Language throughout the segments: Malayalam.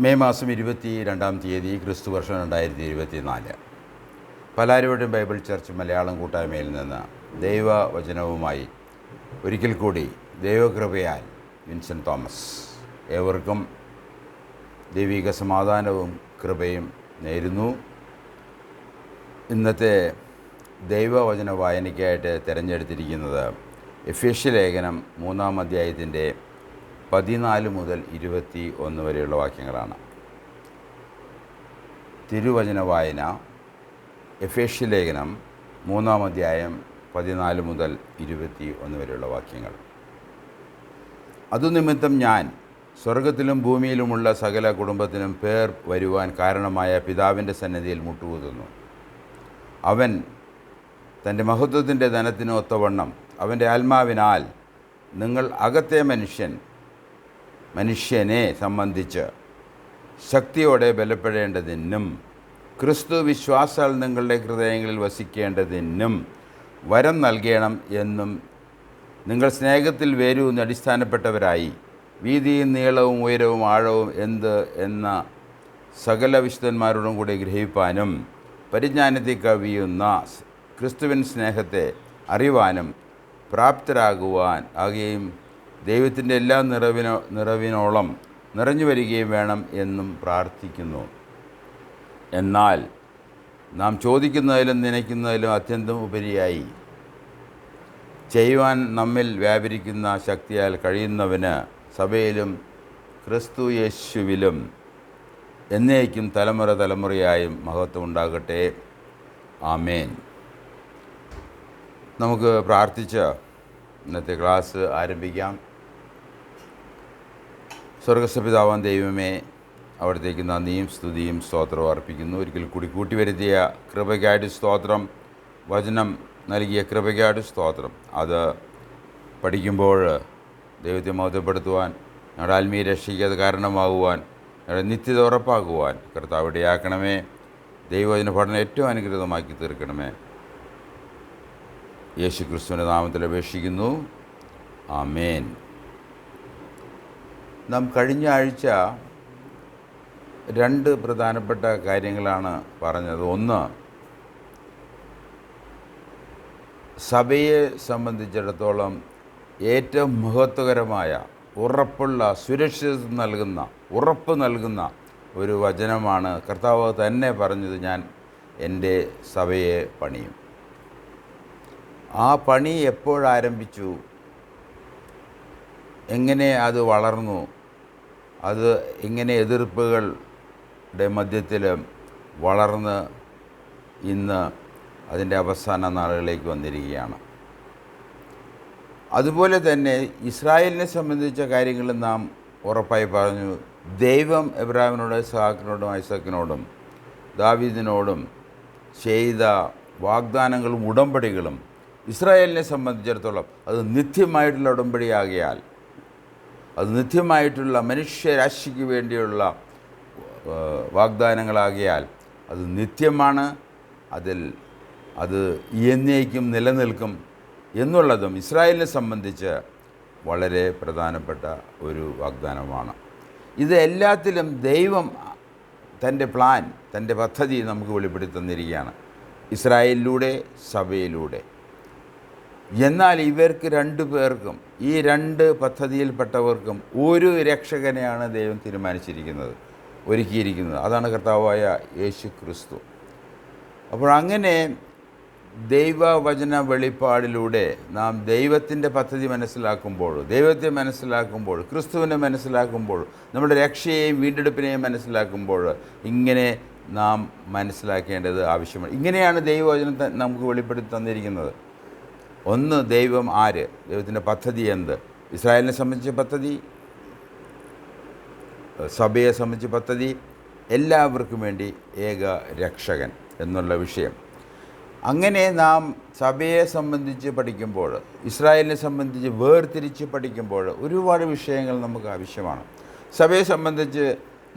മെയ് മാസം 22-ാം തീയതി ക്രിസ്തുവർഷം 2024. പാലാരിവട്ടം ബൈബിൾ ചർച്ച് മലയാളം കൂട്ടായ്മയിൽ നിന്ന് ദൈവവചനവുമായി ഒരിക്കൽ കൂടി ദൈവകൃപയാൽ വിൻസെൻ്റ് തോമസ്. ഏവർക്കും ദൈവിക സമാധാനവും കൃപയും നേരുന്നു. ഇന്നത്തെ ദൈവവചന വായനയ്ക്കായിട്ട് തിരഞ്ഞെടുത്തിരിക്കുന്നത് എഫേസ്യ ലേഖനം 3-ാം അധ്യായത്തിൻ്റെ 14 മുതൽ 21 വരെയുള്ള വാക്യങ്ങളാണ്. തിരുവചന വായന എഫേസ്യ ലേഖനം 3-ാം അധ്യായം 14 മുതൽ 21 വരെയുള്ള വാക്യങ്ങൾ. അതുനിമിത്തം ഞാൻ സ്വർഗത്തിലും ഭൂമിയിലുമുള്ള സകല കുടുംബത്തിനും പേർ വരുവാൻ കാരണമായ പിതാവിൻ്റെ സന്നിധിയിൽ മുട്ടുകുത്തുന്നു. അവൻ തൻ്റെ മഹത്വത്തിൻ്റെ ധനത്തിന് ഒത്തവണ്ണം അവൻ്റെ ആത്മാവിനാൽ നിങ്ങൾ അകത്തെ മനുഷ്യനെ സംബന്ധിച്ച് ശക്തിയോടെ ബലപ്പെടേണ്ടതിനും ക്രിസ്തു വിശ്വാസാൽ നിങ്ങളുടെ ഹൃദയങ്ങളിൽ വസിക്കേണ്ടതിനും വരം നൽകണം എന്നും നിങ്ങൾ സ്നേഹത്തിൽ വേരൂന്ന് അടിസ്ഥാനപ്പെട്ടവരായി വീതിയും നീളവും ഉയരവും ആഴവും എന്ത് എന്ന സകല വിശുദ്ധന്മാരോടും കൂടി ഗ്രഹിപ്പാനും പരിജ്ഞാനത്തിൽ കവിയുന്ന ക്രിസ്തുവിൻ സ്നേഹത്തെ അറിവാനും പ്രാപ്തരാകുവാൻ ആകുകയും ദൈവത്തിൻ്റെ എല്ലാ നിറവിനോളം നിറഞ്ഞു വരികയും വേണം എന്നും പ്രാർത്ഥിക്കുന്നു. എന്നാൽ നാം ചോദിക്കുന്നതിലും നനയ്ക്കുന്നതിലും അത്യന്തം ഉപരിയായി ചെയ്യുവാൻ നമ്മിൽ വ്യാപരിക്കുന്ന ശക്തിയാൽ കഴിയുന്നവന് സഭയിലും ക്രിസ്തു യേശുവിലും എന്നേക്കും തലമുറയായും മഹത്വം ഉണ്ടാകട്ടെ. ആമേൻ. നമുക്ക് പ്രാർത്ഥിച്ച് ഇന്നത്തെ ക്ലാസ് ആരംഭിക്കാം. സ്വർഗസ്ഥപിതാവാൻ ദൈവമേ, അവിടത്തേക്ക് നന്ദിയും സ്തുതിയും സ്തോത്രവും അർപ്പിക്കുന്നു. ഒരിക്കൽ കൂടി കൂട്ടിവരുത്തിയ കൃപയ്ക്കായിട്ട് സ്തോത്രം, വചനം നൽകിയ കൃപയ്ക്കായിട്ട് സ്തോത്രം. അത് പഠിക്കുമ്പോൾ ദൈവത്തെ മഹത്വപ്പെടുത്തുവാൻ, ഞങ്ങളുടെ ആത്മീയ രക്ഷയ്ക്ക് അത് കാരണമാകുവാൻ, ഞങ്ങളുടെ നിത്യത ഉറപ്പാക്കുവാൻ കർത്താവ് ഇടയാക്കണമേ. ദൈവവചന പഠനം ഏറ്റവും അനുഗ്രഹമാക്കി തീർക്കണമേ. യേശു ക്രിസ്തുവിൻ്റെ നാമത്തിൽ അപേക്ഷിക്കുന്നു. ആമേൻ. നാം കഴിഞ്ഞ ആഴ്ച 2 പ്രധാനപ്പെട്ട കാര്യങ്ങളാണ് പറഞ്ഞത്. ഒന്ന്, സഭയെ സംബന്ധിച്ചിടത്തോളം ഏറ്റവും മഹത്വകരമായ ഉറപ്പ് നൽകുന്ന ഒരു വചനമാണ്. കർത്താവ് തന്നെ പറഞ്ഞത്, ഞാൻ എൻ്റെ സഭയെ പണിയും. ആ പണി എപ്പോഴാരംഭിച്ചു, എങ്ങനെ അത് വളർന്നു, അത് എങ്ങനെ എതിർപ്പുകളുടെ മധ്യത്തിൽ വളർന്ന് ഇന്ന് അതിൻ്റെ അവസാന നാളുകളിലേക്ക് വന്നിരിക്കുകയാണ്. അതുപോലെ തന്നെ ഇസ്രായേലിനെ സംബന്ധിച്ച കാര്യങ്ങൾ നാം ഉറപ്പായി പറഞ്ഞു. ദൈവം എബ്രാഹിമിനോടും ഇസ്ഹാക്കിനോടും ഐസക്കിനോടും ദാവീദിനോടും ചെയ്ത വാഗ്ദാനങ്ങളും ഉടമ്പടികളും ഇസ്രായേലിനെ സംബന്ധിച്ചിടത്തോളം അത് നിത്യമായിട്ടുള്ള ഉടമ്പടിയാകിയാൽ, അത് നിത്യമായിട്ടുള്ള മനുഷ്യരാശിക്ക് വേണ്ടിയുള്ള വാഗ്ദാനങ്ങളാകിയാൽ അത് നിത്യമാണ്. അത് എന്നേക്കും നിലനിൽക്കും എന്നുള്ളതും ഇസ്രായേലിനെ സംബന്ധിച്ച് വളരെ പ്രധാനപ്പെട്ട ഒരു വാഗ്ദാനമാണ്. ഇത് എല്ലാത്തിലും ദൈവം തൻ്റെ പ്ലാൻ, തൻ്റെ പദ്ധതി നമുക്ക് വെളിപ്പെടുത്തി തന്നിരിക്കുകയാണ്, ഇസ്രായേലിലൂടെ, സഭയിലൂടെ. എന്നാൽ ഇവർക്ക് 2 പേർക്കും, ഈ 2 പദ്ധതിയിൽപ്പെട്ടവർക്കും ഒരു രക്ഷകനെയാണ് ദൈവം തീരുമാനിച്ചിരിക്കുന്നത്, ഒരുക്കിയിരിക്കുന്നത്. അതാണ് കർത്താവായ യേശു ക്രിസ്തു. അപ്പോൾ അങ്ങനെ ദൈവവചന വെളിപ്പാടിലൂടെ നാം ദൈവത്തിൻ്റെ പദ്ധതി മനസ്സിലാക്കുമ്പോൾ, ദൈവത്തെ മനസ്സിലാക്കുമ്പോൾ, ക്രിസ്തുവിനെ മനസ്സിലാക്കുമ്പോൾ, നമ്മുടെ രക്ഷയെയും വീണ്ടെടുപ്പിനെയും മനസ്സിലാക്കുമ്പോൾ ഇങ്ങനെ നാം മനസ്സിലാക്കേണ്ടത് ആവശ്യമാണ്. ഇങ്ങനെയാണ് ദൈവവചനം നമുക്ക് വെളിപ്പെടുത്തി തന്നിരിക്കുന്നത്. ഒന്ന്, ദൈവം ആര്, ദൈവത്തിൻ്റെ പദ്ധതി എന്ത്, ഇസ്രായേലിനെ സംബന്ധിച്ച പദ്ധതി, സഭയെ സംബന്ധിച്ച പദ്ധതി, എല്ലാവർക്കും വേണ്ടി ഏക രക്ഷകൻ എന്നുള്ള വിഷയം. അങ്ങനെ നാം സഭയെ സംബന്ധിച്ച് പഠിക്കുമ്പോൾ, ഇസ്രായേലിനെ സംബന്ധിച്ച് വേർതിരിച്ച് പഠിക്കുമ്പോൾ ഒരുപാട് വിഷയങ്ങൾ നമുക്ക് ആവശ്യമാണ്. സഭയെ സംബന്ധിച്ച്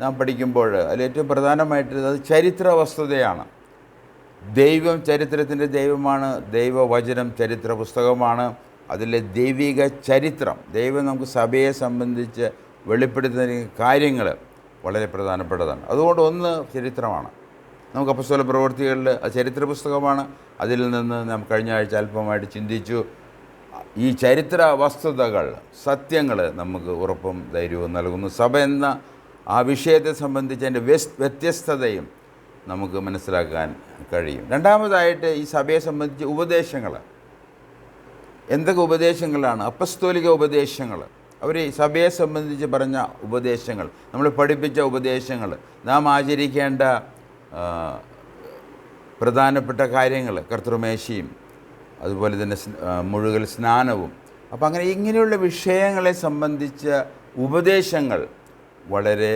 നാം പഠിക്കുമ്പോൾ അതിലേറ്റവും പ്രധാനമായിട്ട് അത് ചരിത്ര വസ്തുതയാണ്. ദൈവം ചരിത്രത്തിൻ്റെ ദൈവമാണ്. ദൈവവചനം ചരിത്ര പുസ്തകമാണ്. അതിലെ ദൈവിക ചരിത്രം, ദൈവം നമുക്ക് സഭയെ സംബന്ധിച്ച് വെളിപ്പെടുത്തുന്ന കാര്യങ്ങൾ വളരെ പ്രധാനപ്പെട്ടതാണ്. അതുകൊണ്ട് ഒന്ന് ചരിത്രമാണ്. നമുക്ക് അപ്പോസ്തല പ്രവൃത്തികളിൽ അത് ചരിത്ര പുസ്തകമാണ്. അതിൽ നിന്ന് നാം കഴിഞ്ഞ ആഴ്ച അല്പമായിട്ട് ചിന്തിച്ചു. ഈ ചരിത്ര വസ്തുതകൾ, സത്യങ്ങൾ നമുക്ക് ഉറപ്പും ധൈര്യവും നൽകുന്നു. സഭ എന്ന ആ വിഷയത്തെ സംബന്ധിച്ച് അതിൻ്റെ വ്യത്യസ്തതയും നമുക്ക് മനസ്സിലാക്കാൻ കഴിയും. രണ്ടാമതായിട്ട് ഈ സഭയെ സംബന്ധിച്ച് ഉപദേശങ്ങൾ. എന്തൊക്കെ ഉപദേശങ്ങളാണ്? അപ്പസ്തോലിക ഉപദേശങ്ങൾ. അവർ ഈ സഭയെ സംബന്ധിച്ച് പറഞ്ഞ ഉപദേശങ്ങൾ, നമ്മൾ പഠിപ്പിച്ച ഉപദേശങ്ങൾ, നാം ആചരിക്കേണ്ട പ്രധാനപ്പെട്ട കാര്യങ്ങൾ, കർത്തൃമേശയും അതുപോലെ തന്നെ മുഴുകൽ സ്നാനവും. അപ്പം അങ്ങനെ ഇങ്ങനെയുള്ള വിഷയങ്ങളെ സംബന്ധിച്ച ഉപദേശങ്ങൾ വളരെ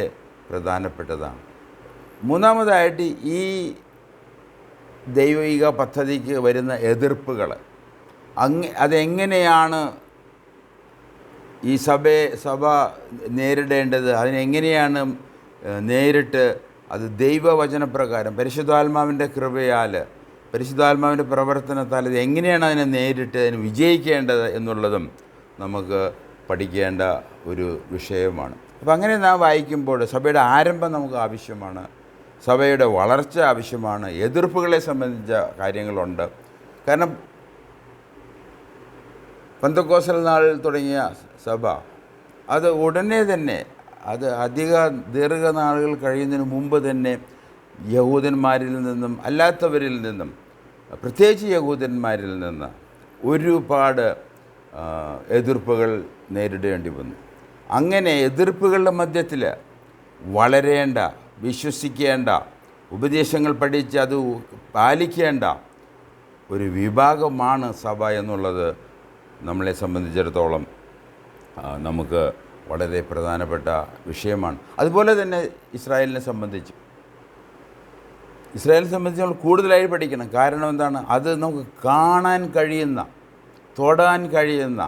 പ്രധാനപ്പെട്ടതാണ്. മൂന്നാമതായിട്ട് ഈ ദൈവിക പദ്ധതിക്ക് വരുന്ന എതിർപ്പുകൾ, അതെങ്ങനെയാണ് ഈ സഭ നേരിടേണ്ടത്, അതിനെങ്ങനെയാണ് നേരിട്ട് അത് ദൈവവചനപ്രകാരം പരിശുദ്ധാത്മാവിൻ്റെ കൃപയാൽ, പരിശുദ്ധാത്മാവിൻ്റെ പ്രവർത്തനത്താൽ ഇത് എങ്ങനെയാണ് അതിനെ നേരിട്ട് അതിന് വിജയിക്കേണ്ടത് എന്നുള്ളതും നമുക്ക് പഠിക്കേണ്ട ഒരു വിഷയമാണ്. അപ്പോൾ അങ്ങനെ നാം വായിക്കുമ്പോൾ സഭയുടെ ആരംഭം നമുക്ക് ആവശ്യമാണ്, സഭയുടെ വളർച്ച ആവശ്യമാണ്, എതിർപ്പുകളെ സംബന്ധിച്ച കാര്യങ്ങളുണ്ട്. കാരണം പെന്തക്കോസ്തൽ നാളിൽ തുടങ്ങിയ സഭ അത് ഉടനെ തന്നെ, അത് ദീർഘനാളുകൾ കഴിയുന്നതിന് മുമ്പ് തന്നെ യഹൂദന്മാരിൽ നിന്നും അല്ലാത്തവരിൽ നിന്നും, പ്രത്യേകിച്ച് യഹൂദന്മാരിൽ നിന്ന് ഒരുപാട് എതിർപ്പുകൾ നേരിടേണ്ടി വന്നു. അങ്ങനെ എതിർപ്പുകളുടെ മധ്യത്തിൽ വളരേണ്ട, വിശ്വസിക്കേണ്ട, ഉപദേശങ്ങൾ പഠിച്ച് അത് പാലിക്കേണ്ട ഒരു വിഭാഗമാണ് സഭ എന്നുള്ളത് നമ്മളെ സംബന്ധിച്ചിടത്തോളം നമുക്ക് വളരെ പ്രധാനപ്പെട്ട വിഷയമാണ്. അതുപോലെ തന്നെ ഇസ്രായേലിനെ സംബന്ധിച്ച് നമ്മൾ കൂടുതലായി പഠിക്കണം. കാരണം എന്താണ്? അത് നമുക്ക് കാണാൻ കഴിയുന്ന, തൊടാൻ കഴിയുന്ന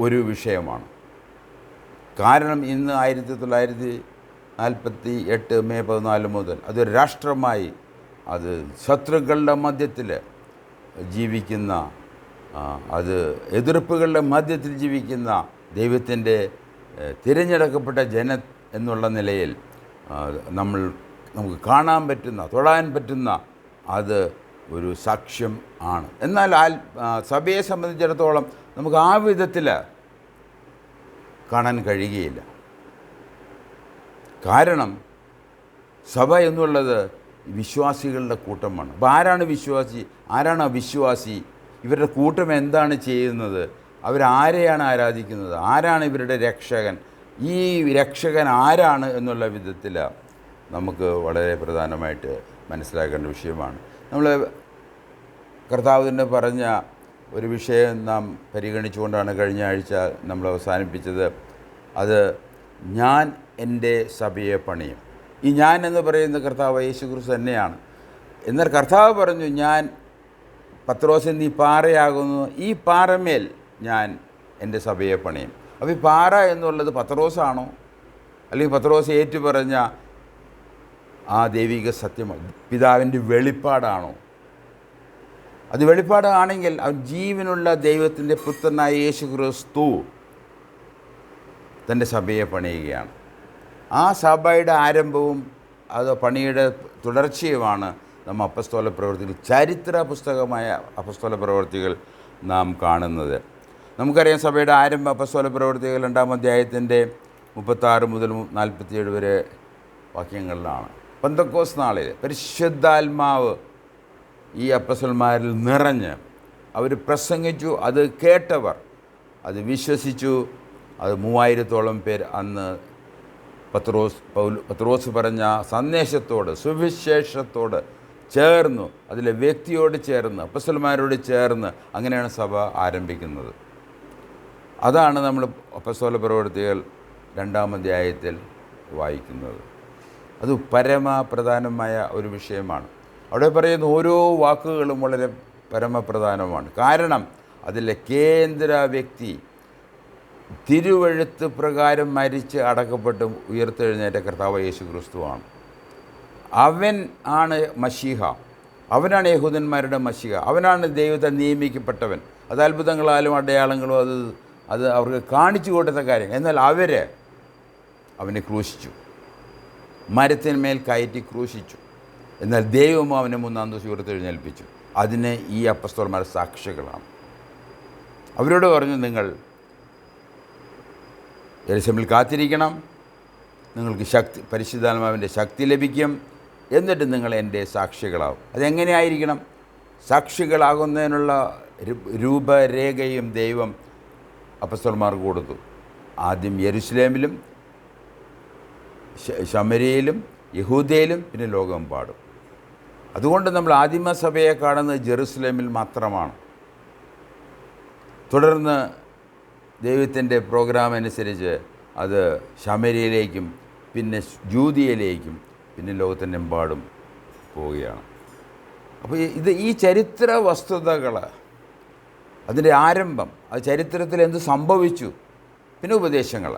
ഒരു വിഷയമാണ്. കാരണം ഇന്ന് 1948 മെയ് 14 മുതൽ അതൊരു രാഷ്ട്രമായി, അത് ശത്രുക്കളുടെ മധ്യത്തിൽ ജീവിക്കുന്ന, അത് എതിർപ്പുകളുടെ മധ്യത്തിൽ ജീവിക്കുന്ന ദൈവത്തിൻ്റെ തിരഞ്ഞെടുക്കപ്പെട്ട എന്നുള്ള നിലയിൽ നമുക്ക് കാണാൻ പറ്റുന്ന, തൊടാൻ പറ്റുന്ന അത് ഒരു സാക്ഷ്യം ആണ്. എന്നാൽ സഭയെ സംബന്ധിച്ചിടത്തോളം നമുക്ക് ആ വിധത്തിൽ കാണാൻ കഴിയുകയില്ല. കാരണം സഭ എന്നുള്ളത് വിശ്വാസികളുടെ കൂട്ടമാണ്. അപ്പോൾ ആരാണ് വിശ്വാസി, ആരാണ് അവിശ്വാസി, ഇവരുടെ കൂട്ടം എന്താണ് ചെയ്യുന്നത്, അവരാരെയാണ് ആരാധിക്കുന്നത്, ആരാണ് ഇവരുടെ രക്ഷകൻ, ഈ രക്ഷകൻ ആരാണ് എന്നുള്ള വിധത്തിൽ നമുക്ക് വളരെ പ്രധാനമായിട്ട് മനസ്സിലാക്കേണ്ട വിഷയമാണ്. നമ്മൾ കർത്താവ് തന്നെ പറഞ്ഞ ഒരു വിഷയം നാം പരിഗണിച്ചുകൊണ്ടാണ് കഴിഞ്ഞ ആഴ്ച നമ്മൾ അവസാനിപ്പിച്ചത്. അത് ഞാൻ എൻ്റെ സഭയെ പണിയും. ഈ ഞാൻ എന്ന് പറയുന്ന കർത്താവ് യേശുക്രിസ്തു തന്നെയാണ്. എന്നാൽ കർത്താവ് പറഞ്ഞു, ഞാൻ പത്രോസേ നീ പാറയാകുന്നു, ഈ പാറമേൽ ഞാൻ എൻ്റെ സഭയെ പണിയും. അപ്പോൾ ഈ പാറ എന്നുള്ളത് പത്രോസാണോ, അല്ലെങ്കിൽ പത്രോസ് ഏറ്റുപറഞ്ഞ ആ ദൈവിക സത്യമാണ്, പിതാവിൻ്റെ വെളിപ്പാടാണോ? അത് വെളിപ്പാടാണെങ്കിൽ ജീവനുള്ള ദൈവത്തിൻ്റെ പുത്രനായ യേശുക്രിസ്തു തൻ്റെ സഭയെ പണിയുകയാണ്. ആ സഭയുടെ ആരംഭവും അത് പണിയുടെ തുടർച്ചയുമാണ് നമ്മൾ അപ്പസ്തോല പ്രവൃത്തികൾ, ചരിത്ര പുസ്തകമായ അപ്പസ്തോല പ്രവൃത്തികൾ നാം കാണുന്നത്. നമുക്കറിയാം സഭയുടെ ആരംഭ അപ്പസ്തോല പ്രവൃത്തികൾ 2-ാം അധ്യായത്തിൻ്റെ 36 മുതൽ 47 വരെ വാക്യങ്ങളിലാണ്. പെന്തക്കോസ്ത് നാളിൽ പരിശുദ്ധാത്മാവ് ഈ അപ്പസ്തലന്മാരിൽ നിറഞ്ഞ് അവർ പ്രസംഗിച്ചു. അത് കേട്ടവർ അത് വിശ്വസിച്ചു. അത് 3000-ഓളം പേർ അന്ന് പത്രോസ് പറഞ്ഞ സന്ദേശത്തോട്, സുവിശേഷത്തോട് ചേർന്നു, അതിലെ വ്യക്തിയോട് ചേർന്ന്, അപ്പസ്തലന്മാരോട് ചേർന്ന് അങ്ങനെയാണ് സഭ ആരംഭിക്കുന്നത്. അതാണ് നമ്മൾ അപ്പസ്തോല പ്രവൃത്തികൾ 2-ാം അധ്യായത്തിൽ വായിക്കുന്നത്. അത് പരമപ്രധാനമായ ഒരു വിഷയമാണ്. അവിടെ പറയുന്ന ഓരോ വാക്കുകളും വളരെ പരമപ്രധാനമാണ്. കാരണം അതിലെ കേന്ദ്ര വ്യക്തി തിരുവെഴുത്ത് പ്രകാരം മരിച്ച് അടക്കപ്പെട്ട് ഉയർത്തെഴുന്നേറ്റ കർത്താവ് യേശുക്രിസ്തുവാണ്. അവൻ ആണ് മശീഹ, അവനാണ് യഹൂദന്മാരുടെ മശീഹ, അവനാണ് ദൈവത്തെ നിയമിക്കപ്പെട്ടവൻ. അത് അത്ഭുതങ്ങളാലും അടയാളങ്ങളും അത് അവർക്ക് കാണിച്ചു കൊടുത്ത കാര്യം. എന്നാൽ അവനെ ക്രൂശിച്ചു, മരത്തിന്മേൽ കയറ്റി ക്രൂശിച്ചു. എന്നാൽ ദൈവം അവനെ 3-ാം ദിവസം ഉയർത്തെഴുന്നേൽപ്പിച്ചു. അതിന് ഈ അപ്പസ്തോലന്മാർ സാക്ഷികളാണ്. അവരോട് പറഞ്ഞു, നിങ്ങൾ യെരൂശലേമിൽ കാത്തിരിക്കണം, നിങ്ങൾക്ക് പരിശുദ്ധാത്മാവിൻ്റെ ശക്തി ലഭിക്കും, എന്നിട്ട് നിങ്ങൾ എൻ്റെ സാക്ഷികളാവും. അതെങ്ങനെയായിരിക്കണം? സാക്ഷികളാകുന്നതിനുള്ള രൂപരേഖയും ദൈവം അപ്പസ്തോലന്മാർക്ക് കൊടുത്തു. ആദ്യം യെരൂശലേമിലും ശമര്യയിലും യഹൂദയിലും പിന്നെ ലോകമെമ്പാടും. അതുകൊണ്ട് നമ്മൾ ആദിമസഭയെ കാണുന്നത് ജെറുസലേമിൽ മാത്രമാണ്. തുടർന്ന് ദൈവത്തിൻ്റെ പ്രോഗ്രാം അനുസരിച്ച് അത് ശമര്യയിലേക്കും പിന്നെ ജൂദിയയിലേക്കും പിന്നെ ലോകത്തിൻ്റെ എമ്പാടും പോവുകയാണ്. അപ്പോൾ ഈ ചരിത്ര വസ്തുതകൾ, അതിൻ്റെ ആരംഭം, അത് ചരിത്രത്തിൽ എന്ത് സംഭവിച്ചു, പിന്നെ ഉപദേശങ്ങൾ,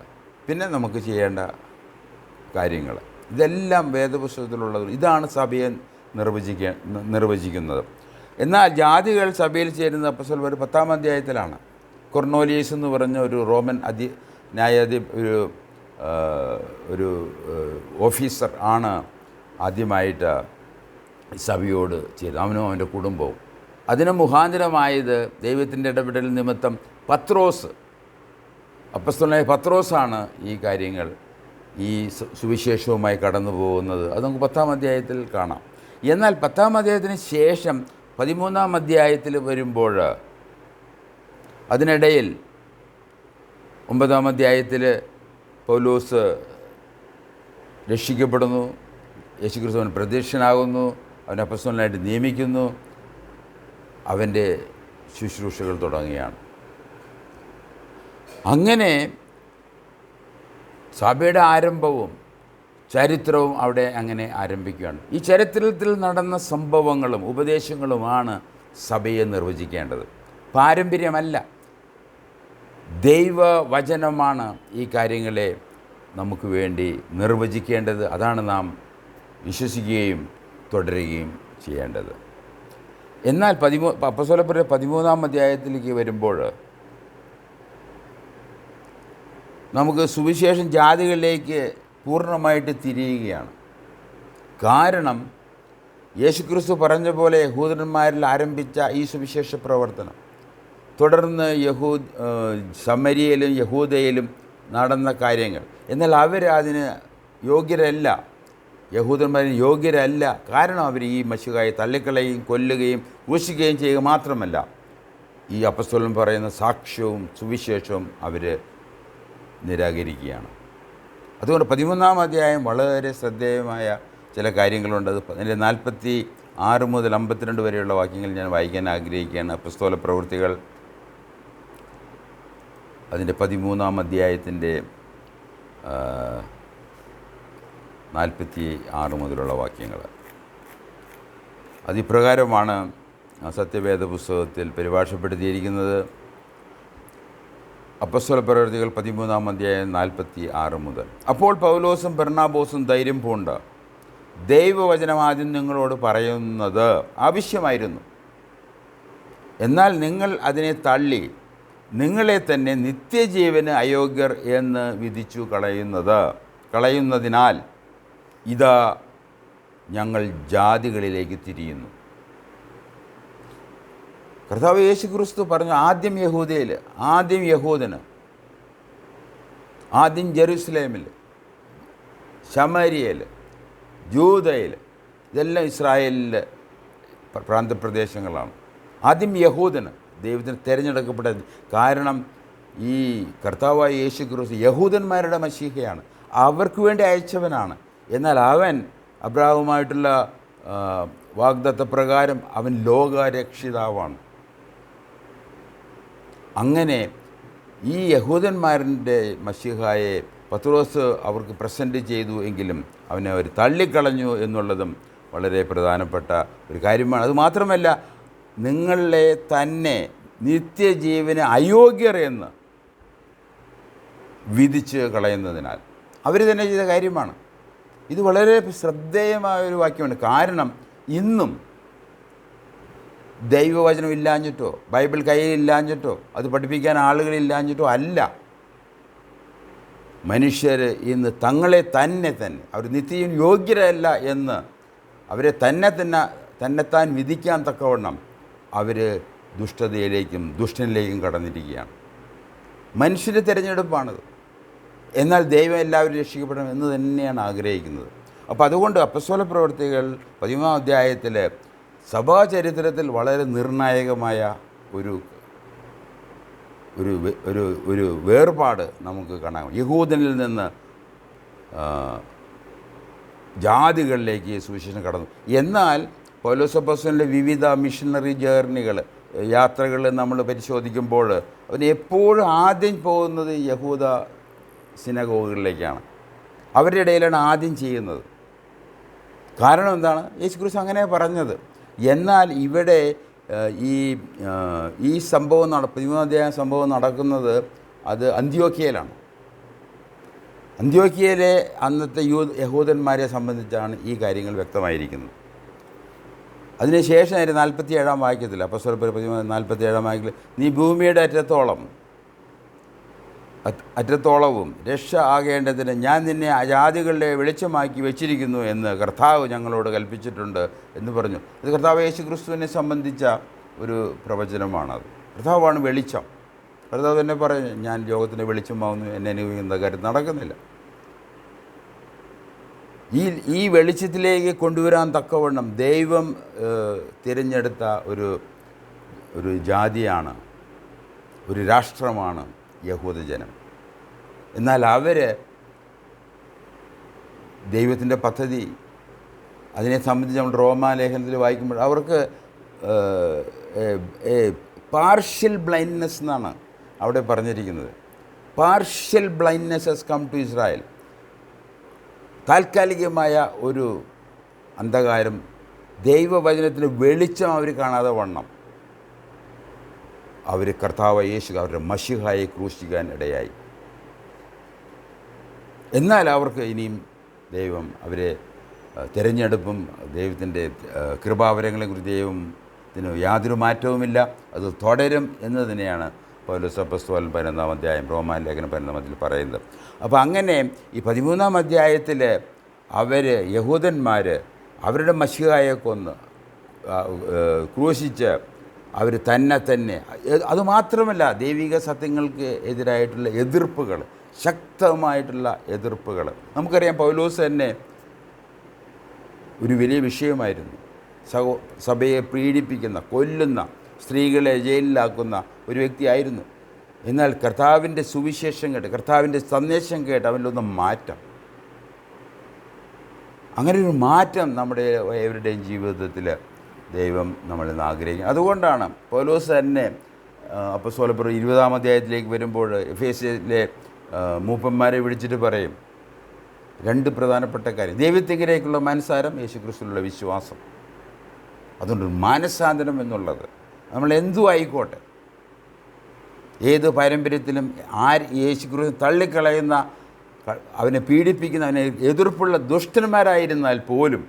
പിന്നെ നമുക്ക് ചെയ്യേണ്ട കാര്യങ്ങൾ, ഇതെല്ലാം വേദപുസ്തകത്തിലുള്ളത്. ഇതാണ് സഭയെ നിർവചിക്കുന്നത്. എന്നാൽ ജാതികൾ സഭയിൽ ചേരുന്ന അപ്പോസ്തലന്മാർ 10-ാം അധ്യായത്തിലാണ്. കൊർണോലിയസ് എന്ന് പറഞ്ഞ ഒരു റോമൻ ഒരു ഓഫീസർ ആണ് ആദ്യമായിട്ട് സഭയോട് ചെയ്തത്, അവനും അവൻ്റെ കുടുംബവും. അതിന് മുഖാന്തരമായത് ദൈവത്തിൻ്റെ ഇടപെടൽ നിമിത്തം അപ്പോസ്തലനായ പത്രോസാണ് ഈ കാര്യങ്ങൾ, ഈ സുവിശേഷവുമായി കടന്നു പോകുന്നത്. അത് നമുക്ക് 10-ാം അധ്യായത്തിൽ കാണാം. എന്നാൽ 10-ാം അധ്യായത്തിന് ശേഷം 13-ാം അധ്യായത്തിൽ വരുമ്പോൾ, അതിനിടയിൽ 9-ാം അധ്യായത്തിൽ പൗലോസ് രക്ഷിക്കപ്പെടുന്നു, യേശുക്രിസ്തു അവൻ പ്രത്യക്ഷനാകുന്നു, അവൻ അപ്പോസ്തലനായിട്ട് നിയമിക്കുന്നു, അവൻ്റെ ശുശ്രൂഷകൾ തുടങ്ങുകയാണ്. അങ്ങനെ സഭയുടെ ആരംഭവും ചരിത്രവും അവിടെ അങ്ങനെ ആരംഭിക്കുകയാണ്. ഈ ചരിത്രത്തിൽ നടന്ന സംഭവങ്ങളും ഉപദേശങ്ങളുമാണ് സഭയെ നിർവചിക്കേണ്ടത്, പാരമ്പര്യമല്ല. ദൈവവചനമാണ് ഈ കാര്യങ്ങളെ നമുക്ക് വേണ്ടി നിർവചിക്കേണ്ടത്. അതാണ് നാം വിശ്വസിക്കുകയും തുടരുകയും ചെയ്യേണ്ടത്. എന്നാൽ അപ്പോസ്തലപ്രവൃത്തി 13-ാം അധ്യായത്തിലേക്ക് വരുമ്പോൾ നമുക്ക് സുവിശേഷം ജാതികളിലേക്ക് പൂർണ്ണമായിട്ട് തിരിയുകയാണ്. കാരണം യേശുക്രിസ്തു പറഞ്ഞ പോലെ യഹൂദന്മാരിൽ ആരംഭിച്ച ഈ സുവിശേഷ പ്രവർത്തനം തുടർന്ന് ശമര്യയിലും യഹൂദയിലും നടന്ന കാര്യങ്ങൾ. എന്നാൽ അവരതിന് യോഗ്യരല്ല, യഹൂദന്മാരിന് യോഗ്യരല്ല. കാരണം അവർ ഈ മശിഹായെ തള്ളിക്കളയുകയും കൊല്ലുകയും ക്രൂശിക്കുകയും ചെയ്യുക മാത്രമല്ല, ഈ അപ്പോസ്തലൻ പറയുന്ന സാക്ഷ്യവും സുവിശേഷവും അവർ നിരാകരിക്കുകയാണ്. അതുകൊണ്ട് 13-ാം അധ്യായം വളരെ ശ്രദ്ധേയമായ ചില കാര്യങ്ങളുണ്ട്. അതിൻ്റെ 46 മുതൽ 52 വരെയുള്ള വാക്യങ്ങൾ ഞാൻ വായിക്കാൻ ആഗ്രഹിക്കുകയാണ്. അപ്പോസ്തല പ്രവൃത്തികൾ അതിൻ്റെ 13-ാം അധ്യായത്തിൻ്റെ 46 മുതലുള്ള വാക്യങ്ങൾ. അതിപ്രകാരമാണ് സത്യവേദ പുസ്തകത്തിൽ പരിഭാഷപ്പെടുത്തിയിരിക്കുന്നത്. അപ്പോസ്തല പ്രവൃത്തികൾ 13-ാം അധ്യായം 46 മുതൽ. അപ്പോൾ പൗലോസും ബർന്നാബോസും ധൈര്യം പൂണ്ട് ദൈവവചനം ആദ്യം നിങ്ങളോട് പറയുന്നത് ആവശ്യമായിരുന്നു, എന്നാൽ നിങ്ങൾ അതിനെ തള്ളി നിങ്ങളെ തന്നെ നിത്യജീവന് അയോഗ്യർ എന്ന് വിധിച്ചു കളയുന്നതിനാൽ ഇതാ ഞങ്ങൾ ജാതികളിലേക്ക് തിരിയുന്നു. കർത്താവ് യേശുക്രിസ്തു പറഞ്ഞു, ആദ്യം യഹൂദയിൽ, ആദ്യം യഹൂദന്, ആദ്യം ജെറുസലേമിൽ, ശമര്യയിൽ, ജൂദയിൽ, ഇതെല്ലാം ഇസ്രായേലിലെ പ്രാന്തപ്രദേശങ്ങളാണ്. ആദ്യം യഹൂദന്, ദൈവത്തിന് തിരഞ്ഞെടുക്കപ്പെട്ടത്. കാരണം ഈ കർത്താവായ യേശുക്രിസ്തു യഹൂദന്മാരുടെ മശീഹയാണ്, അവർക്ക് വേണ്ടി അയച്ചവനാണ്. എന്നാൽ അവൻ അബ്രാഹവുമായിട്ടുള്ള വാഗ്ദത്തപ്രകാരം അവൻ ലോകരക്ഷിതാവാണ്. അങ്ങനെ ഈ യഹൂദന്മാരുടെ മശീഹായെ പത്രോസ് അവർക്ക് പ്രസൻറ്റ് ചെയ്തു എങ്കിലും അവനെ അവർ തള്ളിക്കളഞ്ഞു എന്നുള്ളതും വളരെ പ്രധാനപ്പെട്ട ഒരു കാര്യമാണ്. അതുമാത്രമല്ല, നിങ്ങളെ തന്നെ നിത്യജീവന് അയോഗ്യർ എന്ന് വിധിച്ച് കളയുന്നതിനാൽ അവർ തന്നെ ചെയ്ത കാര്യമാണ്. ഇത് വളരെ ശ്രദ്ധേയമായൊരു വാക്യമാണ്. കാരണം ഇന്നും ദൈവവചനം ഇല്ലാഞ്ഞിട്ടോ ബൈബിൾ കയ്യിലില്ലാഞ്ഞിട്ടോ അത് പഠിപ്പിക്കാൻ ആളുകളില്ലാഞ്ഞിട്ടോ അല്ല, മനുഷ്യർ ഇന്ന് തങ്ങളെ തന്നെ അവർ നിത്യജീവൻ യോഗ്യരല്ല എന്ന് അവരെ തന്നെത്താൻ വിധിക്കാൻ തക്കവണ്ണം അവർ ദുഷ്ടതയിലേക്കും ദുഷ്ടനിലേക്കും കടന്നിരിക്കുകയാണ്. മനുഷ്യൻ്റെ തിരഞ്ഞെടുപ്പാണത്. എന്നാൽ ദൈവം എല്ലാവരും രക്ഷിക്കപ്പെടണം എന്ന് തന്നെയാണ് ആഗ്രഹിക്കുന്നത്. അപ്പോൾ അതുകൊണ്ട് അപ്പസ്തോല പ്രവൃത്തികൾ 13-ാം അധ്യായത്തിൽ സഭാചരിത്രത്തിൽ വളരെ നിർണായകമായ ഒരു ഒരു ഒരു ഒരു വേർപാട് നമുക്ക് കാണാം. യഹൂദനിൽ നിന്ന് ജാതികളിലേക്ക് സുവിശേഷം കടന്നു. എന്നാൽ പൗലോസ് അപ്പോസ്തലൻ്റെ വിവിധ മിഷണറി ജേർണികൾ, യാത്രകൾ നമ്മൾ പരിശോധിക്കുമ്പോൾ അവൻ എപ്പോഴും ആദ്യം പോകുന്നത് യഹൂദ സിനഗോഗുകളിലേക്കാണ്. അവരുടെ ഇടയിലാണ് ആദ്യം ചെയ്യുന്നത്. കാരണം എന്താണ്? യേശുക്രിസ്തു അങ്ങനെ പറഞ്ഞത്. എന്നാൽ ഇവിടെ ഈ സംഭവം 13-ാം അധ്യായം സംഭവം നടക്കുന്നത് അത് അന്ത്യോക്യയിലാണ്. അന്ത്യോക്യയിലെ അന്നത്തെ യഹൂദന്മാരെ സംബന്ധിച്ചാണ് ഈ കാര്യങ്ങൾ വ്യക്തമായിരിക്കുന്നത്. അതിനുശേഷം 47-ാം വാക്യത്തിൽ അപ്പോസ്തല പ്രവൃത്തി 47-ാം വാക്യത്തിൽ നീ ഭൂമിയുടെ അറ്റത്തോളവും രക്ഷ ആകേണ്ടതിന് ഞാൻ നിന്നെ ജാതികളുടെ വെളിച്ചമാക്കി വെച്ചിരിക്കുന്നു എന്ന് കർത്താവ് ഞങ്ങളോട് കൽപ്പിച്ചിട്ടുണ്ട് എന്ന് പറഞ്ഞു. ഇത് കർത്താവ് യേശുക്രിസ്തുവിനെ സംബന്ധിച്ച ഒരു പ്രവചനമാണത്. കർത്താവാണ് വെളിച്ചം. കർത്താവ് തന്നെ പറഞ്ഞു, ഞാൻ ലോകത്തിൻ്റെ വെളിച്ചമാവുന്നു, എന്നെ അനുഭവിക്കുന്ന കാര്യം നടക്കുന്നില്ല. ഈ വെളിച്ചത്തിലേക്ക് കൊണ്ടുവരാൻ തക്കവണ്ണം ദൈവം തിരഞ്ഞെടുത്ത ഒരു ജാതിയാണ്, ഒരു രാഷ്ട്രമാണ് യഹൂദജനം. എന്നാൽ അവർ ദൈവത്തിൻ്റെ പദ്ധതി അതിനെ സംബന്ധിച്ച് നമ്മൾ റോമാലേഖനത്തിൽ വായിക്കുമ്പോൾ അവർക്ക് പാർഷ്യൽ ബ്ലൈൻഡ്നെസ് എന്നാണ് അവിടെ പറഞ്ഞിരിക്കുന്നത്. Partial blindness has come to Israel. താൽക്കാലികമായ ഒരു അന്ധകാരം, ദൈവവചനത്തിന് വെളിച്ചം അവർ കാണാതെ വണ്ണം അവർ കർത്താവ് യേശു അവരുടെ മശിഹായെ ക്രൂശിക്കാൻ ഇടയായി. എന്നാൽ അവർക്ക് ഇനിയും ദൈവം അവരെ തിരഞ്ഞെടുപ്പും ദൈവത്തിൻ്റെ കൃപാവരങ്ങളെക്കുറിച്ച് ദൈവത്തിന് യാതൊരു മാറ്റവുമില്ല, അത് തുടരും എന്ന് തന്നെയാണ് പൗലോസ് അപ്പോസ്തലൻ 15-ാം അധ്യായം റോമാലേഖനം 15-ാം അധ്യായത്തിൽ പറയുന്നത്. അപ്പോൾ അങ്ങനെ ഈ 13-ാം അധ്യായത്തിൽ അവർ യഹൂദന്മാർ അവരുടെ മശിഹായെ കൊന്ന് ക്രൂശിച്ച് അവർ തന്നെ അതുമാത്രമല്ല ദൈവിക സത്യങ്ങൾക്ക് എതിരായിട്ടുള്ള എതിർപ്പുകൾ, ശക്തമായിട്ടുള്ള എതിർപ്പുകൾ. നമുക്കറിയാം പൗലോസ് തന്നെ ഒരു വലിയ വിഷയമായിരുന്നു. സഭയെ പീഡിപ്പിക്കുന്ന, കൊല്ലുന്ന, സ്ത്രീകളെ ജയിലിലാക്കുന്ന ഒരു വ്യക്തിയായിരുന്നു. എന്നാൽ കർത്താവിൻ്റെ സുവിശേഷം കേട്ട്, കർത്താവിൻ്റെ സന്ദേശം കേട്ട് അവനിലൊന്ന് മാറ്റം, അങ്ങനെ ഒരു മാറ്റം നമ്മുടെ ഏവരുടെയും ജീവിതത്തിൽ ദൈവം നമ്മളിൽ നിന്ന് ആഗ്രഹിക്കും. അതുകൊണ്ടാണ് പൗലോസ് തന്നെ അപ്പോസ്തല പ്രവൃത്തി 20-ാം അധ്യായത്തിലേക്ക് വരുമ്പോൾ എഫേസ്യയിലെ മൂപ്പന്മാരെ വിളിച്ചിട്ട് പറയും 2 പ്രധാനപ്പെട്ട കാര്യം: ദൈവത്തിങ്കിലേക്കുള്ള മനസ്സാരം, യേശുക്രിസ്തുവിലുള്ള വിശ്വാസം. അതുകൊണ്ട് മാനസാന്തരം എന്നുള്ളത് നമ്മൾ എന്തും ആയിക്കോട്ടെ, ഏത് പാരമ്പര്യത്തിലും യേശുക്രിസ്തു തള്ളിക്കളയുന്ന, അവനെ പീഡിപ്പിക്കുന്ന, അവനെ എതിർപ്പുള്ള ദുഷ്ടന്മാരായിരുന്നാൽ പോലും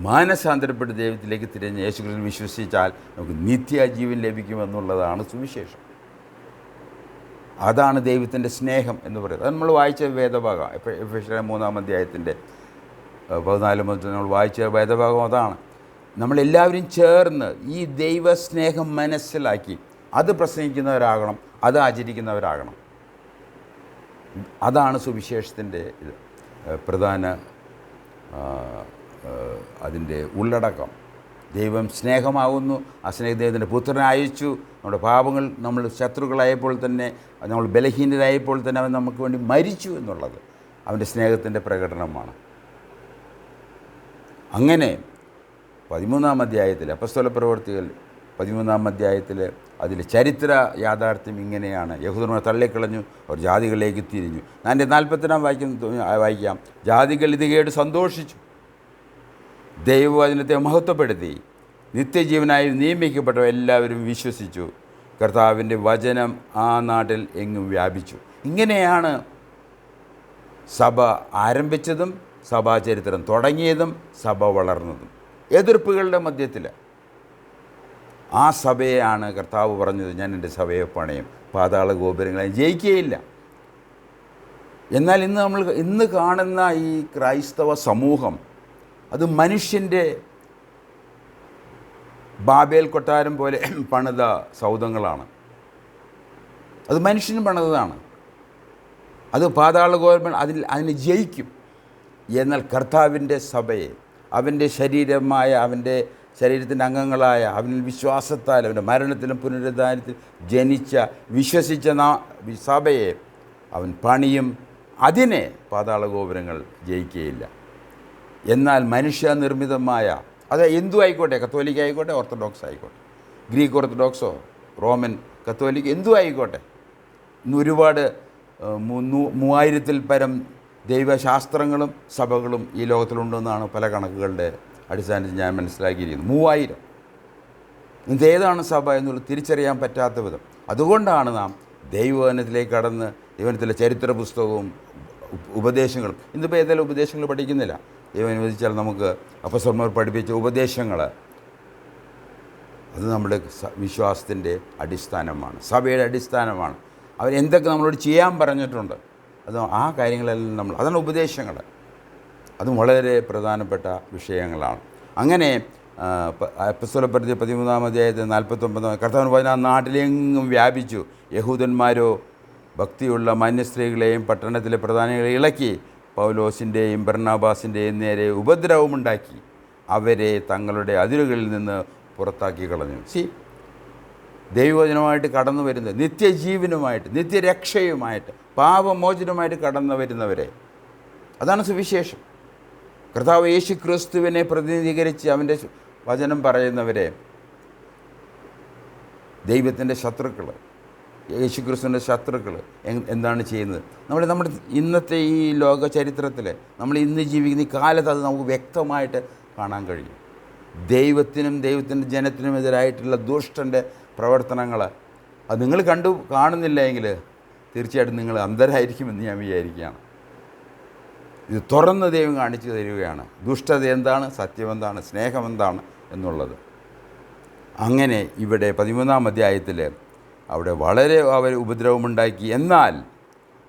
മാനസാന്തരപ്പെട്ട് ദൈവത്തിലേക്ക് തിരിഞ്ഞ് യേശുക്രിസ്തു വിശ്വസിച്ചാൽ നമുക്ക് നിത്യജീവൻ ലഭിക്കുമെന്നുള്ളതാണ് സുവിശേഷം. അതാണ് ദൈവത്തിൻ്റെ സ്നേഹം എന്ന് പറയുന്നത്. അത് നമ്മൾ വായിച്ച വേദഭാഗം, എഫേസ്യർ 3-ാം അധ്യായത്തിൻ്റെ 14 മുതൽ നമ്മൾ വായിച്ച വേദഭാഗം അതാണ്. നമ്മളെല്ലാവരും ചേർന്ന് ഈ ദൈവസ്നേഹം മനസ്സിലാക്കി അത് പ്രസംഗിക്കുന്നവരാകണം, അത് ആചരിക്കുന്നവരാകണം. അതാണ് സുവിശേഷത്തിൻ്റെ പ്രധാന അതിൻ്റെ ഉള്ളടക്കം. ദൈവം സ്നേഹമാകുന്നു, ആ സ്നേഹം ദൈവത്തിൻ്റെ പുത്രനെ അയച്ചു. നമ്മുടെ പാപങ്ങൾ, നമ്മൾ ശത്രുക്കളായപ്പോൾ തന്നെ, നമ്മൾ ബലഹീനരായപ്പോൾ തന്നെ അവൻ നമുക്ക് വേണ്ടി മരിച്ചു എന്നുള്ളത് അവൻ്റെ സ്നേഹത്തിൻ്റെ പ്രകടനമാണ്. അങ്ങനെ 13-ാം അധ്യായത്തിൽ അപ്പോസ്തല പ്രവൃത്തികൾ 13-ാം അധ്യായത്തിൽ അതിൽ ചരിത്ര യാഥാർത്ഥ്യം ഇങ്ങനെയാണ്: യഹൂദന്മാർ തള്ളിക്കളഞ്ഞു, അവർ ജാതികളിലേക്ക് തിരിഞ്ഞു. ഞാൻ 42-ാം വായിക്കാം. ജാതികൾ ഇത് കേട്ട് സന്തോഷിച്ചു, ദൈവവചനത്തെ മഹത്വപ്പെടുത്തി, നിത്യജീവനായി നിയമിക്കപ്പെട്ടവ എല്ലാവരും വിശ്വസിച്ചു, കർത്താവിൻ്റെ വചനം ആ നാട്ടിൽ എങ്ങും വ്യാപിച്ചു. ഇങ്ങനെയാണ് സഭ ആരംഭിച്ചതും സഭാചരിത്രം തുടങ്ങിയതും സഭ വളർന്നതും. എതിർപ്പുകളുടെ മധ്യത്തിൽ ആ സഭയെയാണ് കർത്താവ് പറഞ്ഞത്, ഞാൻ എൻ്റെ സഭയെ പണയും, പാതാള ഗോപുരങ്ങളെ ജയിക്കുകയില്ല. എന്നാൽ ഇന്ന് കാണുന്ന ഈ ക്രൈസ്തവ സമൂഹം അത് മനുഷ്യൻ്റെ ബാബേൽ കൊട്ടാരം പോലെ പണിത സൗധങ്ങളാണ്. അത് മനുഷ്യന് പണിതാണ്. അത് പാതാള ഗോപുരം അതിന് ജയിക്കും. എന്നാൽ കർത്താവിൻ്റെ സഭയെ, അവൻ്റെ ശരീരമായ, അവൻ്റെ ശരീരത്തിൻ്റെ അംഗങ്ങളായ, അവനിൽ വിശ്വാസത്താൽ, അവൻ്റെ മരണത്തിലും പുനരുദ്ധാനത്തിലും ജനിച്ച വിശ്വസിച്ച സഭയെ അവൻ പണിയും. അതിനെ പാതാള ഗോപുരങ്ങൾ ജയിക്കുകയില്ല. എന്നാൽ മനുഷ്യനിർമ്മിതമായ, അത് എന്തു ആയിക്കോട്ടെ, കത്തോലിക്ക ആയിക്കോട്ടെ, ഓർത്തഡോക്സ് ആയിക്കോട്ടെ, ഗ്രീക്ക് ഓർത്തഡോക്സോ റോമൻ കത്തോലിക്ക എന്തു ആയിക്കോട്ടെ, ഇന്ന് ഒരുപാട് 3000-ൽ പരം ദൈവശാസ്ത്രങ്ങളും സഭകളും ഈ ലോകത്തിലുണ്ടെന്നാണ് പല കണക്കുകളുടെ അടിസ്ഥാനത്തിൽ ഞാൻ മനസ്സിലാക്കിയിരിക്കുന്നത്. 3000. ഇതേതാണ് സഭ എന്നുള്ളത് തിരിച്ചറിയാൻ പറ്റാത്ത വിധം. അതുകൊണ്ടാണ് നാം ദൈവവചനത്തിലേക്ക് കടന്ന് ദൈവത്തിലെ ചരിത്ര പുസ്തകവും ഉപദേശങ്ങളും, ഇന്നിപ്പോൾ ഏതെങ്കിലും ഉപദേശങ്ങൾ പഠിക്കുന്നില്ല. ദൈവം അനുവദിച്ചാൽ നമുക്ക് അപ്പോസ്തലന്മാർ പഠിപ്പിച്ച ഉപദേശങ്ങൾ അത് നമ്മുടെ വിശ്വാസത്തിൻ്റെ അടിസ്ഥാനമാണ്, സഭയുടെ അടിസ്ഥാനമാണ്. അവരെന്തൊക്കെ നമ്മളോട് ചെയ്യാൻ പറഞ്ഞിട്ടുണ്ട് അത് ആ കാര്യങ്ങളെല്ലാം അതാണ് ഉപദേശങ്ങൾ. അതും വളരെ പ്രധാനപ്പെട്ട വിഷയങ്ങളാണ്. അങ്ങനെ അപ്പോസ്തലപ്രവൃത്തി 13-ാം അധ്യായത്തിൽ 49 കർത്താവിന് പറഞ്ഞ ആ നാട്ടിലെങ്ങും വ്യാപിച്ചു. യഹൂദന്മാരോ ഭക്തിയുള്ള മാന്യസ്ത്രീകളെയും പട്ടണത്തിലെ പ്രധാനികളെ ഇളക്കി പൗലോസിൻ്റെയും ബർണ്ണാബാസിൻ്റെയും നേരെ ഉപദ്രവമുണ്ടാക്കി അവരെ തങ്ങളുടെ അതിരുകളിൽ നിന്ന് പുറത്താക്കി കളഞ്ഞു. ദൈവവചനമായിട്ട് കടന്നു വരുന്നത്, നിത്യജീവനുമായിട്ട്, നിത്യരക്ഷയുമായിട്ട്, പാപമോചനമായിട്ട് കടന്നു വരുന്നവരെ, അതാണ് സുവിശേഷം. കർത്താവ് യേശു ക്രിസ്തുവിനെ പ്രതിനിധീകരിച്ച് അവൻ്റെ വചനം പറയുന്നവരെ ദൈവത്തിൻ്റെ ശത്രുക്കൾ, യേശു ക്രിസ്തുവിൻ്റെ ശത്രുക്കൾ എന്താണ് ചെയ്യുന്നത്? നമ്മുടെ ഇന്നത്തെ ഈ ലോക ചരിത്രത്തിൽ നമ്മൾ ഇന്ന് ജീവിക്കുന്ന ഈ കാലത്ത് അത് നമുക്ക് വ്യക്തമായിട്ട് കാണാൻ കഴിയും. ദൈവത്തിനും ദൈവത്തിൻ്റെ ജനത്തിനുമെതിരായിട്ടുള്ള ദുഷ്ടൻ്റെ പ്രവർത്തനങ്ങൾ അത് നിങ്ങൾ കാണുന്നില്ല എങ്കിൽ തീർച്ചയായിട്ടും നിങ്ങൾ അന്ധരായിരിക്കുമെന്ന് ഞാൻ വിചാരിക്കുകയാണ്. ഇത് തുറന്ന് ദൈവം കാണിച്ചു തരികയാണ്. ദുഷ്ടത എന്താണ്, സത്യമെന്താണ്, സ്നേഹമെന്താണ് എന്നുള്ളത്. അങ്ങനെ ഇവിടെ 13-ാം അധ്യായത്തിൽ അവിടെ വളരെ അവർ ഉപദ്രവമുണ്ടാക്കി. എന്നാൽ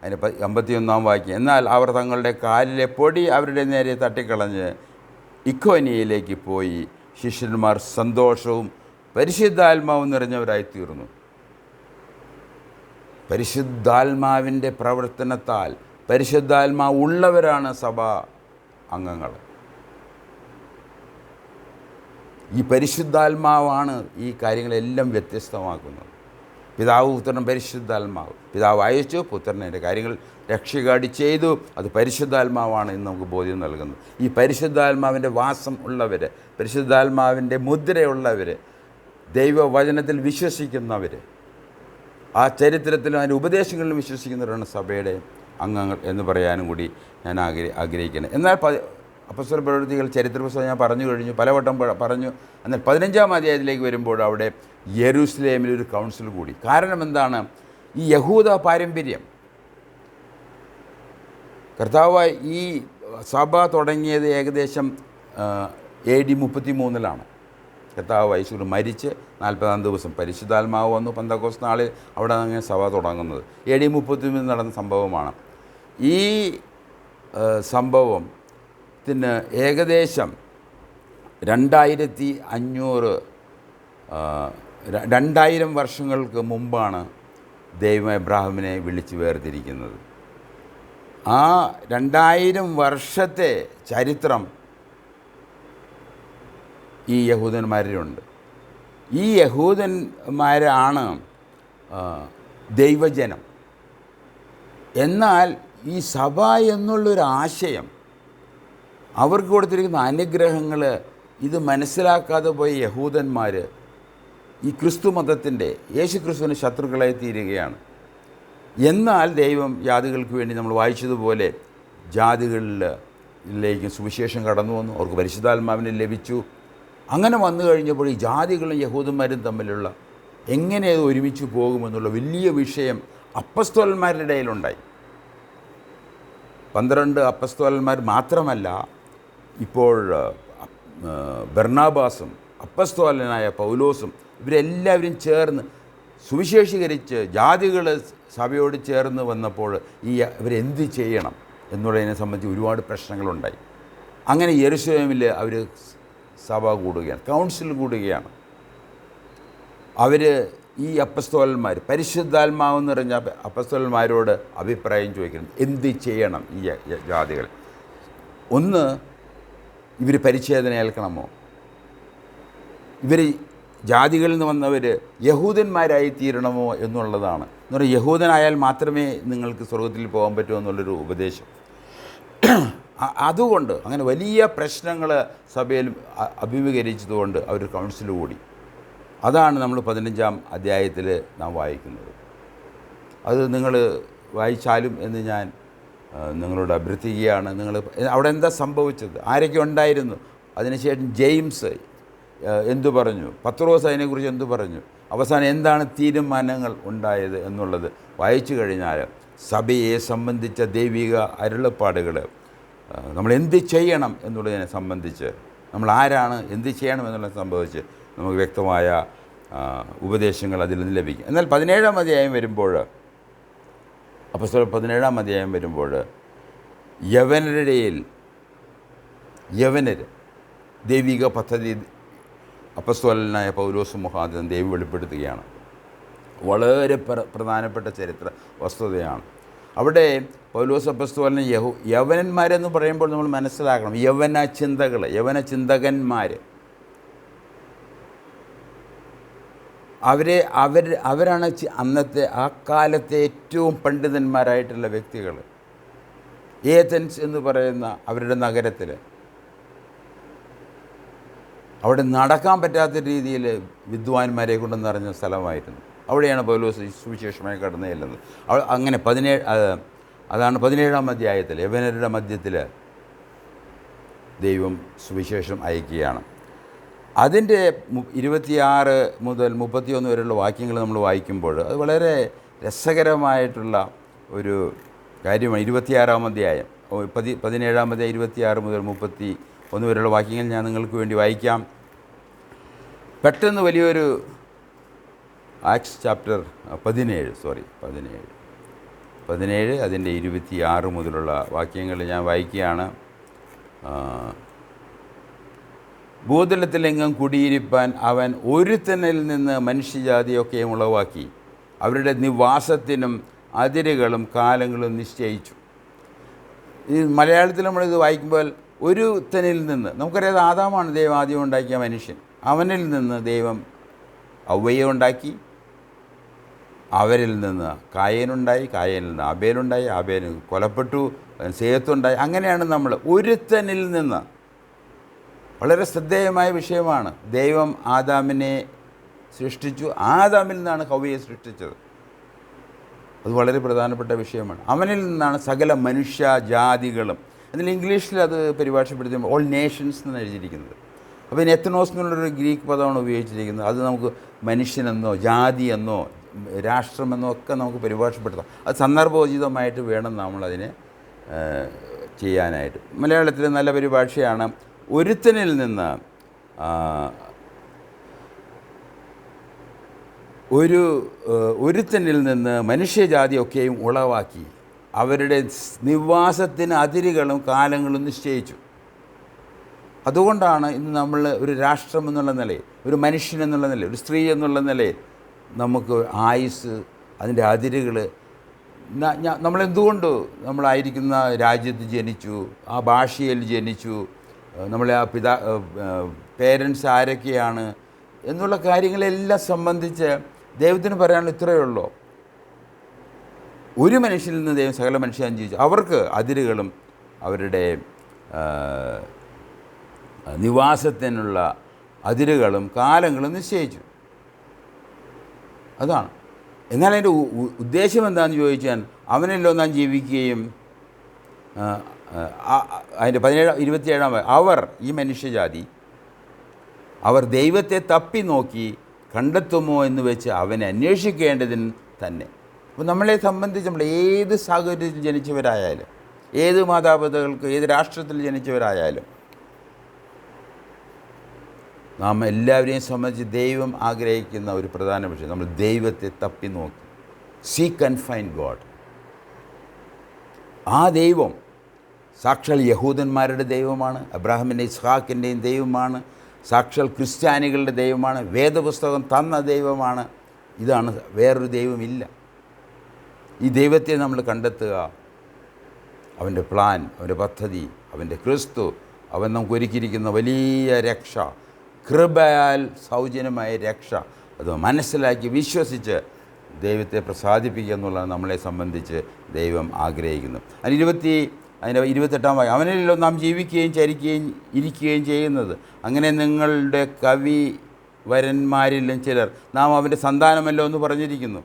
അതിന് 51-ാം വാക്യം, എന്നാൽ അവർ തങ്ങളുടെ കാലിലെ പൊടി അവരുടെ നേരെ തട്ടിക്കളഞ്ഞ് ഇക്കോനിയയിലേക്ക് പോയി ശിഷ്യന്മാർ സന്തോഷവും പരിശുദ്ധാത്മാവും നിറഞ്ഞവരായിത്തീർന്നു. പരിശുദ്ധാത്മാവിൻ്റെ പ്രവർത്തനത്താൽ പരിശുദ്ധാത്മാവ് ഉള്ളവരാണ് സഭാ അംഗങ്ങൾ. ഈ പരിശുദ്ധാത്മാവാണ് ഈ കാര്യങ്ങളെല്ലാം വ്യത്യസ്തമാക്കുന്നത്. പിതാവ്, പുത്രൻ, പരിശുദ്ധാത്മാവ്. പിതാവ് അയച്ചു, പുത്രൻ അതിൻ്റെ കാര്യങ്ങൾ രക്ഷകാടി ചെയ്തു. അത് പരിശുദ്ധാത്മാവാണ് എന്ന് നമുക്ക് ബോധ്യം നൽകുന്നത്. ഈ പരിശുദ്ധാത്മാവിൻ്റെ വാസം ഉള്ളവർ, പരിശുദ്ധാത്മാവിൻ്റെ മുദ്രയുള്ളവർ, ദൈവവചനത്തിൽ വിശ്വസിക്കുന്നവർ, ആ ചരിത്രത്തിലും അതിൻ്റെ ഉപദേശങ്ങളിലും വിശ്വസിക്കുന്നവരാണ് സഭയുടെ അംഗങ്ങൾ എന്ന് പറയാനും കൂടി ഞാൻ ആഗ്രഹിക്കുന്നത്. എന്നാൽ അപ്പോസ്തല പ്രവൃത്തികൾ ചരിത്ര പുസ്തകം ഞാൻ പറഞ്ഞു കഴിഞ്ഞു, പലവട്ടം പറഞ്ഞു. എന്നാൽ 15-ാം അധ്യായത്തിലേക്ക് വരുമ്പോൾ അവിടെ യെരൂശലേമിൽ ഒരു കൗൺസിൽ കൂടി. കാരണം എന്താണ്? ഈ യഹൂദ പാരമ്പര്യം, കർത്താവ് ഈ സഭ തുടങ്ങിയത് ഏകദേശം AD 33-ലാണ്. കർത്താവ് യേശു മരിച്ച് 40-ാം ദിവസം പരിശുദ്ധാത്മാവ് വന്നു. പെന്തക്കോസ്ത് നാളിൽ അവിടെ അങ്ങനെ സഭ തുടങ്ങുന്നത് AD 33 നടന്ന സംഭവമാണ്. ഈ സംഭവത്തിന് ഏകദേശം 2000 വർഷങ്ങൾക്ക് മുമ്പാണ് ദൈവം എബ്രാഹിമിനെ വിളിച്ച് വേർതിരിക്കുന്നത്. ആ 2000 വർഷത്തെ ചരിത്രം ഈ യഹൂദന്മാരിലുണ്ട്. ഈ യഹൂദന്മാരാണ് ദൈവജനം. എന്നാൽ ഈ സഭ എന്നുള്ളൊരു ആശയം, അവർക്ക് കൊടുത്തിരിക്കുന്ന അനുഗ്രഹങ്ങൾ ഇത് മനസ്സിലാക്കാതെ പോയ യഹൂദന്മാർ ഈ ക്രിസ്തു മതത്തിൻ്റെ, യേശു ക്രിസ്തുവിന് ശത്രുക്കളായി തീരുകയാണ്. എന്നാൽ ദൈവം ജാതികൾക്ക് വേണ്ടി നമ്മൾ വായിച്ചതുപോലെ ജാതികളിലേക്ക് സുവിശേഷം കടന്നു വന്നു, അവർക്ക് പരിശുദ്ധാത്മാവിനെ ലഭിച്ചു. അങ്ങനെ വന്നു കഴിഞ്ഞപ്പോൾ ഈ ജാതികളും യഹൂദന്മാരും തമ്മിലുള്ള എങ്ങനെ അത് ഒരുമിച്ച് പോകുമെന്നുള്ള വലിയ വിഷയം അപ്പസ്തോലന്മാരുടെ ഇടയിലുണ്ടായി. 12 അപ്പസ്തോലന്മാർ മാത്രമല്ല, ഇപ്പോൾ ബർണ്ണാബാസും അപ്പസ്തോലനായ പൗലോസും ഇവരെല്ലാവരും ചേർന്ന് സുവിശേഷീകരിച്ച് ജാതികൾ സഭയോട് ചേർന്ന് വന്നപ്പോൾ ഇവരെന്ത് ചെയ്യണം എന്നുള്ളതിനെ സംബന്ധിച്ച് ഒരുപാട് പ്രശ്നങ്ങളുണ്ടായി. അങ്ങനെ യെരുശലേമിൽ അവർ സഭ കൂടുകയാണ്, കൗൺസിൽ കൂടുകയാണ്. അവർ ഈ അപ്പസ്തോലന്മാർ, പരിശുദ്ധാത്മാവെന്ന് പറഞ്ഞ അപ്പസ്തോലന്മാരോട് അഭിപ്രായം ചോദിക്കണം, എന്ത് ചെയ്യണം ഈ ജാതികൾ. ഒന്ന്, ഇവർ പരിച്ഛേദന ഏൽക്കണമോ? ഇവർ ജാതികളിൽ നിന്ന് വന്നവർ യഹൂദന്മാരായി തീരണമോ എന്നുള്ളതാണ്. എന്ന് പറഞ്ഞാൽ യഹൂദനായാൽ മാത്രമേ നിങ്ങൾക്ക് സ്വർഗത്തിൽ പോകാൻ പറ്റൂ എന്നുള്ളൊരു ഉപദേശം. അതുകൊണ്ട് അങ്ങനെ വലിയ പ്രശ്നങ്ങൾ സഭയിൽ അഭിമുഖീകരിച്ചതുകൊണ്ട് അവർ കൗൺസിൽ കൂടി. അതാണ് നമ്മൾ 15-ാം അധ്യായത്തിൽ നാം വായിക്കുന്നത്. അത് നിങ്ങൾ വായിച്ചാലും എന്ന് ഞാൻ നിങ്ങളോട് അഭ്യർത്ഥിക്കുകയാണ്. നിങ്ങൾ അവിടെ എന്താ സംഭവിച്ചത്, ആരൊക്കെ ഉണ്ടായിരുന്നു, അതിനുശേഷം ജെയിംസ് എന്തു പറഞ്ഞു, പത്രോസ് അതിനെക്കുറിച്ച് എന്തു പറഞ്ഞു, അവസാനം എന്താണ് തീരുമാനങ്ങൾ ഉണ്ടായത് എന്നുള്ളത് വായിച്ചു കഴിഞ്ഞാൽ സഭയെ സംബന്ധിച്ച ദൈവിക അരുളപ്പാടുകൾ, നമ്മൾ എന്ത് ചെയ്യണം എന്നുള്ളതിനെ സംബന്ധിച്ച്, നമ്മൾ ആരാണ്, എന്ത് ചെയ്യണം എന്നുള്ളതിനെ സംബന്ധിച്ച് നമുക്ക് വ്യക്തമായ ഉപദേശങ്ങൾ അതിൽ നിന്ന് ലഭിക്കും. എന്നാൽ 17-ാം അധ്യായം വരുമ്പോൾ, അപ്പോസ്തലർ 17-ാം അധ്യായം വരുമ്പോൾ യവനർ ദൈവിക പദ്ധതി അപ്പോസ്തലനായ പൗലോസ് മുഖാന്തരം ദൈവം വെളിപ്പെടുത്തുകയാണ്. വളരെ പ്രധാനപ്പെട്ട ചരിത്ര വസ്തുതയാണ്. അവിടെ പൗലോസ് അപ്പോസ്തലൻ യവനന്മാരെന്ന് പറയുമ്പോൾ നമ്മൾ മനസ്സിലാക്കണം, യവന ചിന്തകന്മാർ, അവരാണ് അന്നത്തെ ആ കാലത്തെ ഏറ്റവും പണ്ഡിതന്മാരായിട്ടുള്ള വ്യക്തികൾ. ഏഥൻസ് എന്ന് പറയുന്ന അവരുടെ നഗരത്തിൽ അവിടെ നടക്കാൻ പറ്റാത്ത രീതിയിൽ വിദ്വാൻമാരെ കൊണ്ട് നിറഞ്ഞ സ്ഥലമായിരുന്നു. അവിടെയാണ് പൗലോസ് സുവിശേഷമായി കടന്നു ചെല്ലുന്നത്. അങ്ങനെ അതാണ് 17-ാം അധ്യായത്തിൽ യവനരുടെ മധ്യത്തിൽ ദൈവം സുവിശേഷം അയക്കുകയാണ്. അതിൻ്റെ 26 മുതൽ 31 വരെയുള്ള വാക്യങ്ങൾ നമ്മൾ വായിക്കുമ്പോൾ അത് വളരെ രസകരമായിട്ടുള്ള ഒരു കാര്യമാണ്. 26-ാം അധ്യായം 17-ാം അധ്യായം 26 മുതൽ 31 വരെയുള്ള വാക്യങ്ങൾ ഞാൻ നിങ്ങൾക്ക് വേണ്ടി വായിക്കാം. പെട്ടെന്ന് വലിയൊരു ആക്ട്സ് ചാപ്റ്റർ 17 അതിൻ്റെ 26 മുതലുള്ള വാക്യങ്ങൾ ഞാൻ വായിക്കുകയാണ്. ഭൂതലത്തിലെങ്ങും കുടിയിരിപ്പാൻ അവൻ ഒരുത്തനിൽ നിന്ന് മനുഷ്യജാതിയൊക്കെയും ഉളവാക്കി അവരുടെ നിവാസത്തിനും അതിരുകളും കാലങ്ങളും നിശ്ചയിച്ചു. ഈ മലയാളത്തിൽ നമ്മളിത് വായിക്കുമ്പോൾ ഒരുത്തനിൽ നിന്ന്, നമുക്കറിയാം ആദാമാണ് ദൈവം ആദ്യം ഉണ്ടാക്കിയ മനുഷ്യൻ. അവനിൽ നിന്ന് ദൈവം അവയെ ഉണ്ടാക്കി, അവരിൽ നിന്ന് കായേനുണ്ടായി, കായേനിൽ നിന്ന് ആബേലുണ്ടായി, ആബേന് കൊലപ്പെട്ടു, സേത്തുണ്ടായി. അങ്ങനെയാണ് നമ്മൾ ഒരുത്തനിൽ നിന്ന്. വളരെ ശ്രദ്ധേയമായ വിഷയമാണ്. ദൈവം ആദാമിനെ സൃഷ്ടിച്ചു, ആദാമിൽ നിന്നാണ് ഹവ്വയെ സൃഷ്ടിച്ചത്. അത് വളരെ പ്രധാനപ്പെട്ട വിഷയമാണ്. അവനിൽ നിന്നാണ് സകല മനുഷ്യജാതികളും. അതിൽ ഇംഗ്ലീഷിൽ അത് പരിഭാഷപ്പെടുത്തുമ്പോൾ ഓൾ നേഷൻസ് എന്ന് എഴുതിയിരിക്കുന്നത്. അപ്പോൾ ഇതിന് എത്തനോസ് എന്നുള്ളൊരു ഗ്രീക്ക് പദമാണ് ഉപയോഗിച്ചിരിക്കുന്നത്. അത് നമുക്ക് മനുഷ്യനെന്നോ ജാതിയെന്നോ രാഷ്ട്രമെന്നോ ഒക്കെ നമുക്ക് പരിഭാഷപ്പെടുത്താം. അത് സന്ദർഭോചിതമായിട്ട് വേണം നമ്മളതിനെ ചെയ്യാനായിട്ട്. മലയാളത്തിൽ നല്ല പരിഭാഷയാണ്. ഒരുത്തനിൽ നിന്ന് ഒരുത്തനിൽ നിന്ന് മനുഷ്യജാതിയൊക്കെയും ഉളവാക്കി അവരുടെ നിവാസത്തിന് അതിരുകളും കാലങ്ങളും നിശ്ചയിച്ചു. അതുകൊണ്ടാണ് ഇന്ന് നമ്മൾ ഒരു രാഷ്ട്രം എന്നുള്ള നിലയിൽ, ഒരു മനുഷ്യൻ എന്നുള്ള നിലയിൽ, ഒരു സ്ത്രീ എന്നുള്ള നിലയിൽ നമുക്ക് ആയുസ്, അതിൻ്റെ അതിരുകൾ, നമ്മളെന്തുകൊണ്ട് നമ്മളായിരിക്കുന്ന രാജ്യത്ത് ജനിച്ചു, ആ ഭാഷയിൽ ജനിച്ചു, നമ്മളെ ആ പേരൻസ് ആരൊക്കെയാണ് എന്നുള്ള കാര്യങ്ങളെല്ലാം സംബന്ധിച്ച് ദൈവത്തിന് പറയാനുള്ള ഇത്രയേ ഉള്ളൂ. ഒരു മനുഷ്യനിൽ നിന്ന് ദൈവം സകല മനുഷ്യൻ ജീവിച്ചു. അവർക്ക് അതിരുകളും അവരുടെ നിവാസത്തിനുള്ള അതിരുകളും കാലങ്ങളും നിശ്ചയിച്ചു. അതാണ്. എന്നാൽ അതിൻ്റെ ഉദ്ദേശം എന്താണെന്ന് ചോദിച്ചാൽ അവനെല്ലോ നാം ജീവിക്കുകയും, അതിൻ്റെ 27-ാം അവർ, ഈ മനുഷ്യജാതി, അവർ ദൈവത്തെ തപ്പി നോക്കി കണ്ടെത്തുമോ എന്ന് വെച്ച് അവനെ അന്വേഷിക്കേണ്ടതിന് തന്നെ. അപ്പോൾ നമ്മളെ സംബന്ധിച്ച് നമ്മൾ ഏത് സാഹചര്യത്തിൽ ജനിച്ചവരായാലും, ഏത് മാതാപിതാക്കൾക്ക്, ഏത് രാഷ്ട്രത്തിൽ ജനിച്ചവരായാലും നാം എല്ലാവരെയും സംബന്ധിച്ച് ദൈവം ആഗ്രഹിക്കുന്ന ഒരു പ്രധാന വിഷയം, നമ്മൾ ദൈവത്തെ തപ്പി നോക്കി, സീക്ക് ആൻഡ് ഫൈൻഡ് ഗോഡ്. ആ ദൈവം സാക്ഷാൽ യഹൂദന്മാരുടെ ദൈവമാണ്, അബ്രാഹാമിൻ്റെ ഇസ്ഹാക്കിൻ്റെയും ദൈവമാണ്, സാക്ഷാൽ ക്രിസ്ത്യാനികളുടെ ദൈവമാണ്, വേദപുസ്തകം തന്ന ദൈവമാണ്. ഇതാണ്, വേറൊരു ദൈവമില്ല. ഈ ദൈവത്തെ നമ്മൾ കണ്ടെത്തുക, അവൻ്റെ പ്ലാൻ, അവൻ്റെ പദ്ധതി, അവൻ്റെ ക്രിസ്തു, അവൻ നമുക്ക് ഒരുക്കിയിരിക്കുന്ന വലിയ രക്ഷ, കൃപയാൽ സൗജന്യമായ രക്ഷ, അത് മനസ്സിലാക്കി വിശ്വസിച്ച് ദൈവത്തെ പ്രസാദിപ്പിക്കുക എന്നുള്ളതാണ് നമ്മളെ സംബന്ധിച്ച് ദൈവം ആഗ്രഹിക്കുന്നു. അതിൻ്റെ 28-ാം വാക്യം, അവനിലല്ലോ നാം ജീവിക്കുകയും ചരിക്കുകയും ഇരിക്കുകയും ചെയ്യുന്നത്, അങ്ങനെ നിങ്ങളുടെ കവി വരന്മാരിലും ചിലർ നാം അവൻ്റെ സന്താനമല്ലോ എന്ന് പറഞ്ഞിരിക്കുന്നു.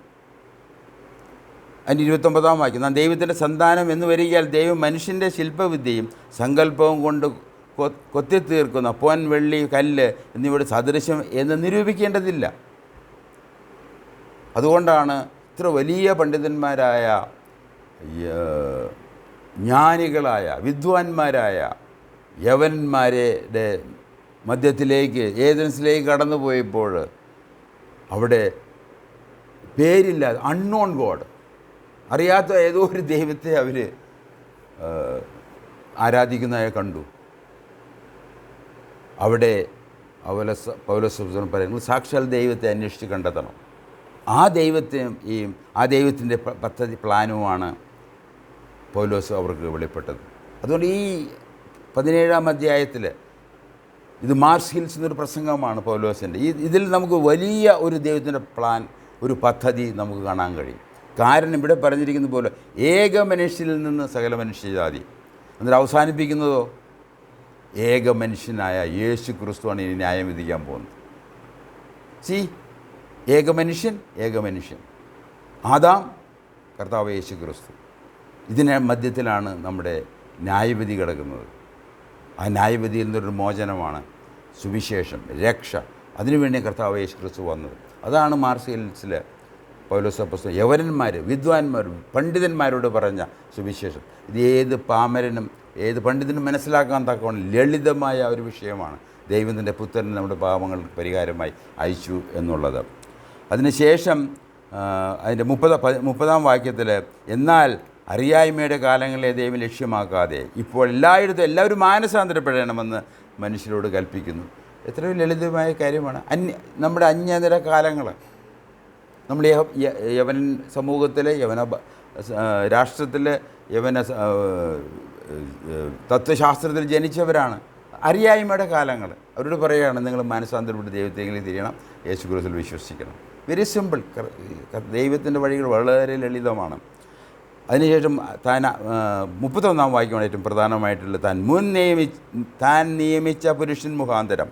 അതിൻ്റെ 29-ാം വാക്യം, നാം ദൈവത്തിൻ്റെ സന്താനം എന്ന് വരികയാൽ ദൈവം മനുഷ്യൻ്റെ ശില്പവിദ്യയും സങ്കല്പവും കൊണ്ട് കൊത്തിത്തീർക്കുന്ന പൊൻ, വെള്ളി, കല്ല് എന്നിവയുടെ സദൃശ്യം എന്ന് നിരൂപിക്കേണ്ടതില്ല. അതുകൊണ്ടാണ് ഇത്ര വലിയ പണ്ഡിതന്മാരായ, ജ്ഞാനികളായ, വിദ്വാൻമാരായ യവനന്മാരുടെ മധ്യത്തിലേക്ക്, ഏതൻസിലേക്ക് കടന്നു പോയപ്പോൾ അവിടെ പേരില്ലാതെ അൺനോൺ ഗോഡ്, അറിയാത്ത ഏതോ ഒരു ദൈവത്തെ അവർ ആരാധിക്കുന്നതായി കണ്ടു. അവിടെ പൗലോസ് പറയുന്നത് സാക്ഷാൽ ദൈവത്തെ അന്വേഷിച്ച് കണ്ടെത്തണം. ആ ദൈവത്തെയും ആ ദൈവത്തിൻ്റെ പദ്ധതി പ്ലാനുമാണ് പൗലോസ് അവർക്ക് വെളിപ്പെട്ടത്. അതുകൊണ്ട് ഈ 17-ാം അധ്യായത്തിൽ ഇത് മാർസ് ഹിൽസ് എന്നൊരു പ്രസംഗമാണ് പൗലോസിൻ്റെ. ഇതിൽ നമുക്ക് വലിയ ഒരു ദൈവത്തിൻ്റെ പ്ലാൻ, ഒരു പദ്ധതി നമുക്ക് കാണാൻ കഴിയും. കാരണം ഇവിടെ പറഞ്ഞിരിക്കുന്ന പോലെ ഏക മനുഷ്യനിൽ നിന്ന് സകല മനുഷ്യജാതി, എന്നിട്ട് അവസാനിപ്പിക്കുന്നതോ ഏക മനുഷ്യനായ യേശു ക്രിസ്തുവാണ് ഇനി ന്യായം വിധിക്കാൻ പോകുന്നത്. ഏക മനുഷ്യൻ ആദാം, കർത്താവ് യേശു ക്രിസ്തു. ഇതിന് മധ്യത്തിലാണ് നമ്മുടെ ന്യായവിധി കിടക്കുന്നത്. ആ ന്യായവിധിയിൽ നിന്നൊരു മോചനമാണ് സുവിശേഷം, രക്ഷ. അതിനുവേണ്ടി കർത്താവ് യേശു ക്രിസ്തു വന്നത്. അതാണ് മാർസിയൽസിൽ പൗലോസ് അപ്പോസ്തലൻ യവനന്മാർ, വിദ്വാൻമാർ, പണ്ഡിതന്മാരോട് പറഞ്ഞ സുവിശേഷം. ഇത് ഏത് പാമരനും ഏത് പണ്ഡിതനും മനസ്സിലാക്കാൻ തക്കവണ്ണം ലളിതമായ ഒരു വിഷയമാണ്. ദൈവത്തിൻ്റെ പുത്രൻ നമ്മുടെ പാപങ്ങൾക്ക് പരിഹാരമായി അയച്ചു എന്നുള്ളത്. അതിനുശേഷം അതിൻ്റെ 30-ാം വാക്യത്തിൽ, എന്നാൽ അറിയായ്മയുടെ കാലങ്ങളെ ദൈവം ലക്ഷ്യമാക്കാതെ ഇപ്പോൾ എല്ലാവരും മാനസാന്തരപ്പെടണമെന്ന് മനുഷ്യരോട് കൽപ്പിക്കുന്നു. എത്രയോ ലളിതമായ കാര്യമാണ്. നമ്മുടെ അന്യതര കാലങ്ങൾ, നമ്മൾ യവൻ സമൂഹത്തിൽ, യവന രാഷ്ട്രത്തിൽ, യവന തത്വശാസ്ത്രത്തിൽ ജനിച്ചവരാണ്. അറിയായ്മയുടെ കാലങ്ങൾ. അവരോട് പറയുകയാണ്, നിങ്ങൾ മാനസാന്തരപ്പെട്ട് ദൈവത്തെങ്കിലും തിരിയണം, യേശു ക്രിസ്തുവിൽ വിശ്വസിക്കണം. Very simple. ദൈവത്തിൻ്റെ വഴികൾ വളരെ ലളിതമാണ്. അതിനുശേഷം 31-ാം വാക്യമാണ് ഏറ്റവും പ്രധാനമായിട്ടുള്ളത്. താൻ നിയമിച്ച പുരുഷൻ മുഖാന്തരം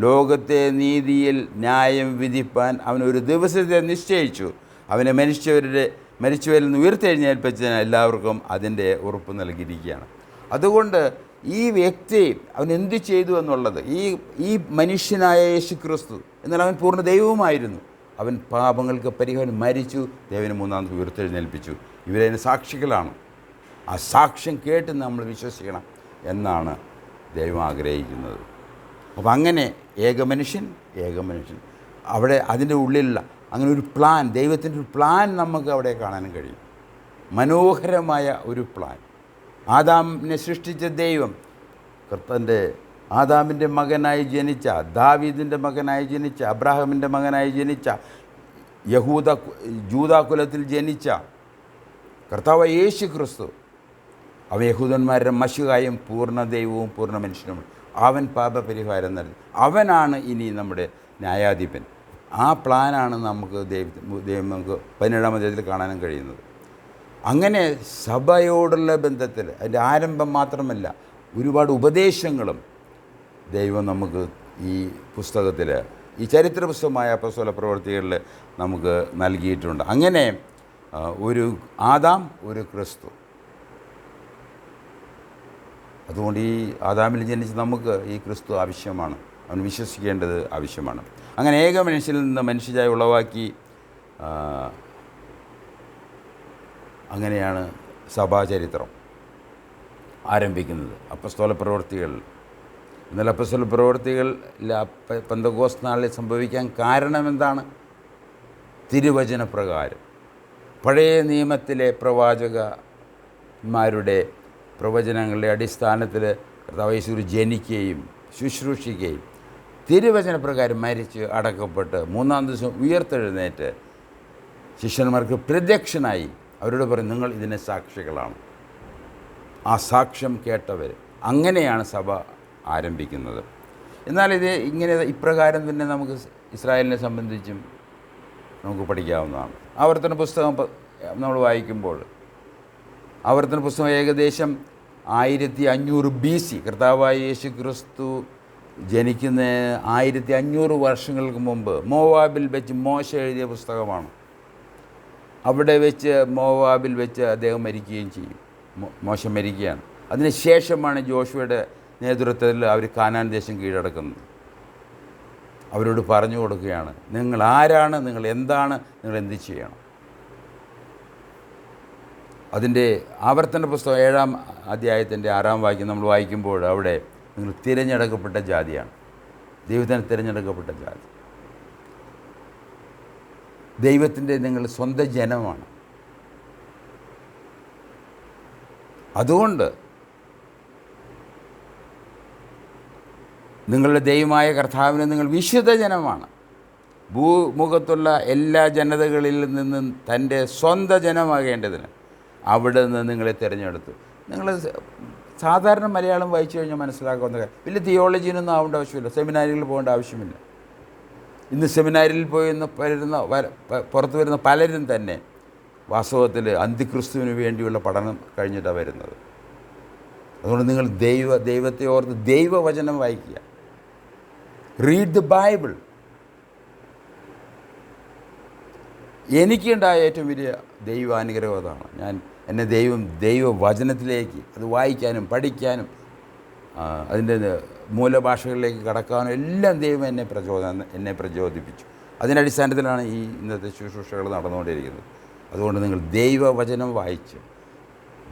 ലോകത്തെ നീതിയിൽ ന്യായം വിധിപ്പാൻ അവനൊരു ദിവസത്തെ നിശ്ചയിച്ചു. അവനെ മരിച്ചവരിൽ നിന്ന് ഉയർത്തെഴുന്നേൽപ്പിച്ചതിന് എല്ലാവർക്കും അതിൻ്റെ ഉറപ്പ് നൽകിയിരിക്കുകയാണ്. അതുകൊണ്ട് ഈ വ്യക്തി അവൻ എന്ത് ചെയ്തു എന്നുള്ളത്, ഈ മനുഷ്യനായ യേശു ക്രിസ്തു, എന്നാൽ അവൻ പൂർണ്ണ ദൈവവുമായിരുന്നു. അവൻ പാപങ്ങൾക്ക് പരിഹാരം മരിച്ചു, ദൈവനെ 3-ാം ദിവസം ഉയർത്തെഴുന്നേൽപ്പിച്ചു. ഇവരതിന് സാക്ഷികളാണ്. ആ സാക്ഷ്യം കേട്ട് നമ്മൾ വിശ്വസിക്കണം എന്നാണ് ദൈവം ആഗ്രഹിക്കുന്നത്. അപ്പോൾ അങ്ങനെ ഏക മനുഷ്യൻ അവിടെ അതിൻ്റെ ഉള്ളിലുള്ള അങ്ങനെ ഒരു പ്ലാൻ, ദൈവത്തിൻ്റെ ഒരു പ്ലാൻ നമുക്ക് അവിടെ കാണാൻ കഴിയും. മനോഹരമായ ഒരു പ്ലാൻ. ആദാമിനെ സൃഷ്ടിച്ച ദൈവം കർത്തൻ്റെ ആദാമിൻ്റെ മകനായി ജനിച്ച, ദാവീദിൻ്റെ മകനായി ജനിച്ച, അബ്രാഹാമിൻ്റെ മകനായി ജനിച്ച, ജൂദാകുലത്തിൽ ജനിച്ച കർത്താവ് യേശു ക്രിസ്തു, അവൻ യഹൂദന്മാരുടെ മശിഹായും പൂർണ്ണ ദൈവവും പൂർണ്ണ മനുഷ്യനുമാണ്. അവൻ പാപപരിഹാരം നൽകി. അവനാണ് ഇനി നമ്മുടെ ന്യായാധിപൻ. ആ പ്ലാനാണ് നമുക്ക് ദൈവം നമുക്ക് 17-ാം അധ്യായത്തിൽ കാണാനും കഴിയുന്നത്. അങ്ങനെ സഭയോടുള്ള ബന്ധത്തിൽ അതിൻ്റെ ആരംഭം മാത്രമല്ല, ഒരുപാട് ഉപദേശങ്ങളും ദൈവം നമുക്ക് ഈ പുസ്തകത്തിൽ, ഈ ചരിത്ര പുസ്തകമായ അപ്പോസ്തല പ്രവൃത്തികളിൽ നമുക്ക് നൽകിയിട്ടുണ്ട്. അങ്ങനെ ഒരു ആദാം, ഒരു ക്രിസ്തു. അതുകൊണ്ട് ഈ ആദാമിൽ ജനിച്ച് നമുക്ക് ഈ ക്രിസ്തു ആവശ്യമാണ്, അവൻ വിശ്വസിക്കേണ്ടത് ആവശ്യമാണ്. അങ്ങനെ ഏക മനുഷ്യനിൽ നിന്ന് മനുഷ്യജാതി ഉളവാക്കി. അങ്ങനെയാണ് സഭാചരിത്രം ആരംഭിക്കുന്നത്. അപ്പോസ്തല പ്രവൃത്തികൾ എന്നാൽ അപ്പോസ്തല പ്രവൃത്തികൾ പെന്തക്കോസ്ത് നാളിൽ സംഭവിക്കാൻ കാരണം എന്താണ്? തിരുവചന പ്രകാരം പഴയ നിയമത്തിലെ പ്രവാചകന്മാരുടെ പ്രവചനങ്ങളുടെ അടിസ്ഥാനത്തിൽ കർത്താവ് യേശു ജനിക്കുകയും ശുശ്രൂഷിക്കുകയും തിരുവചന പ്രകാരം മരിച്ച് അടക്കപ്പെട്ട് മൂന്നാം ദിവസം ഉയർത്തെഴുന്നേറ്റ് ശിഷ്യന്മാർക്ക് പ്രത്യക്ഷനായി അവരോട് പറയും, നിങ്ങൾ ഇതിന് സാക്ഷികളാണ്. ആ സാക്ഷ്യം കേട്ടവർ. അങ്ങനെയാണ് സഭ ആരംഭിക്കുന്നത്. എന്നാൽ ഇത് ഇങ്ങനെ ഇപ്രകാരം തന്നെ നമുക്ക് ഇസ്രായേലിനെ സംബന്ധിച്ചും നമുക്ക് പഠിക്കാവുന്നതാണ്. ആവർത്തന പുസ്തകം നമ്മൾ വായിക്കുമ്പോൾ ആവർത്തന പുസ്തകം ഏകദേശം 1500 BC, കർത്താവായ യേശു ക്രിസ്തു ജനിക്കുന്ന 1500 വർഷങ്ങൾക്ക് മുമ്പ് മോവാബിൽ വെച്ച് മോശ എഴുതിയ പുസ്തകമാണ്. അവിടെ വെച്ച് മോവാബിൽ വെച്ച് അദ്ദേഹം മരിക്കുകയും ചെയ്യും. മോശ മരിക്കുകയാണ്. അതിന് ശേഷമാണ് ജോഷുവയുടെ നേതൃത്വത്തിൽ അവർ കാനാൻ ദേശം കീഴടക്കുന്നത്. അവരോട് പറഞ്ഞു കൊടുക്കുകയാണ്, നിങ്ങൾ ആരാണ്, നിങ്ങൾ എന്താണ്, നിങ്ങൾ എന്ത് ചെയ്യണം. അതിൻ്റെ ആവർത്തന പുസ്തകം 7-ാം അധ്യായത്തിൻ്റെ 6-ാം വാക്യം നമ്മൾ വായിക്കുമ്പോൾ അവിടെ നിങ്ങൾ തിരഞ്ഞെടുക്കപ്പെട്ട ജാതിയാണ്. ദൈവത്തിന് തിരഞ്ഞെടുക്കപ്പെട്ട ജാതി. ദൈവത്തിൻ്റെ നിങ്ങൾ സ്വന്തം ജനമാണ്. അതുകൊണ്ട് നിങ്ങളുടെ ദൈവമായ കർത്താവിന് നിങ്ങൾ വിശുദ്ധ ജനമാണ്. ഭൂമുഖത്തുള്ള എല്ലാ ജനതകളിൽ നിന്നും തൻ്റെ സ്വന്തം ജനമാകേണ്ടതിന് അവിടെ നിന്ന് നിങ്ങളെ തിരഞ്ഞെടുത്തു. നിങ്ങൾ സാധാരണ മലയാളം വായിച്ചു കഴിഞ്ഞാൽ മനസ്സിലാക്കാവുന്ന കാര്യം. വലിയ തിയോളജിനൊന്നും ആവേണ്ട ആവശ്യമില്ല, സെമിനാരികളിൽ പോകേണ്ട ആവശ്യമില്ല. ഇന്ന് സെമിനാരിൽ പോയി പുറത്തു വരുന്ന പലരും തന്നെ വാസ്തവത്തിൽ അന്തിക്രിസ്തുവിന് വേണ്ടിയുള്ള പഠനം കഴിഞ്ഞിട്ടാണ് വരുന്നത്. അതുകൊണ്ട് നിങ്ങൾ ദൈവത്തെ ഓർത്ത് ദൈവവചനം വായിക്കുക. Read the Bible. എനിക്കുണ്ടായ ഏറ്റവും വലിയ ദൈവാനുഗ്രഹം അതാണ്. എന്നെ ദൈവവചനത്തിലേക്ക് അത് വായിക്കാനും പഠിക്കാനും അതിൻ്റെ മൂലഭാഷകളിലേക്ക് കടക്കാനും എല്ലാം ദൈവം എന്നെ പ്രചോദിപ്പിച്ചു. അതിൻ്റെ അടിസ്ഥാനത്തിലാണ് ഈ ഇന്നത്തെ ശുശ്രൂഷകൾ നടന്നുകൊണ്ടിരിക്കുന്നത്. അതുകൊണ്ട് നിങ്ങൾ ദൈവവചനം വായിച്ച്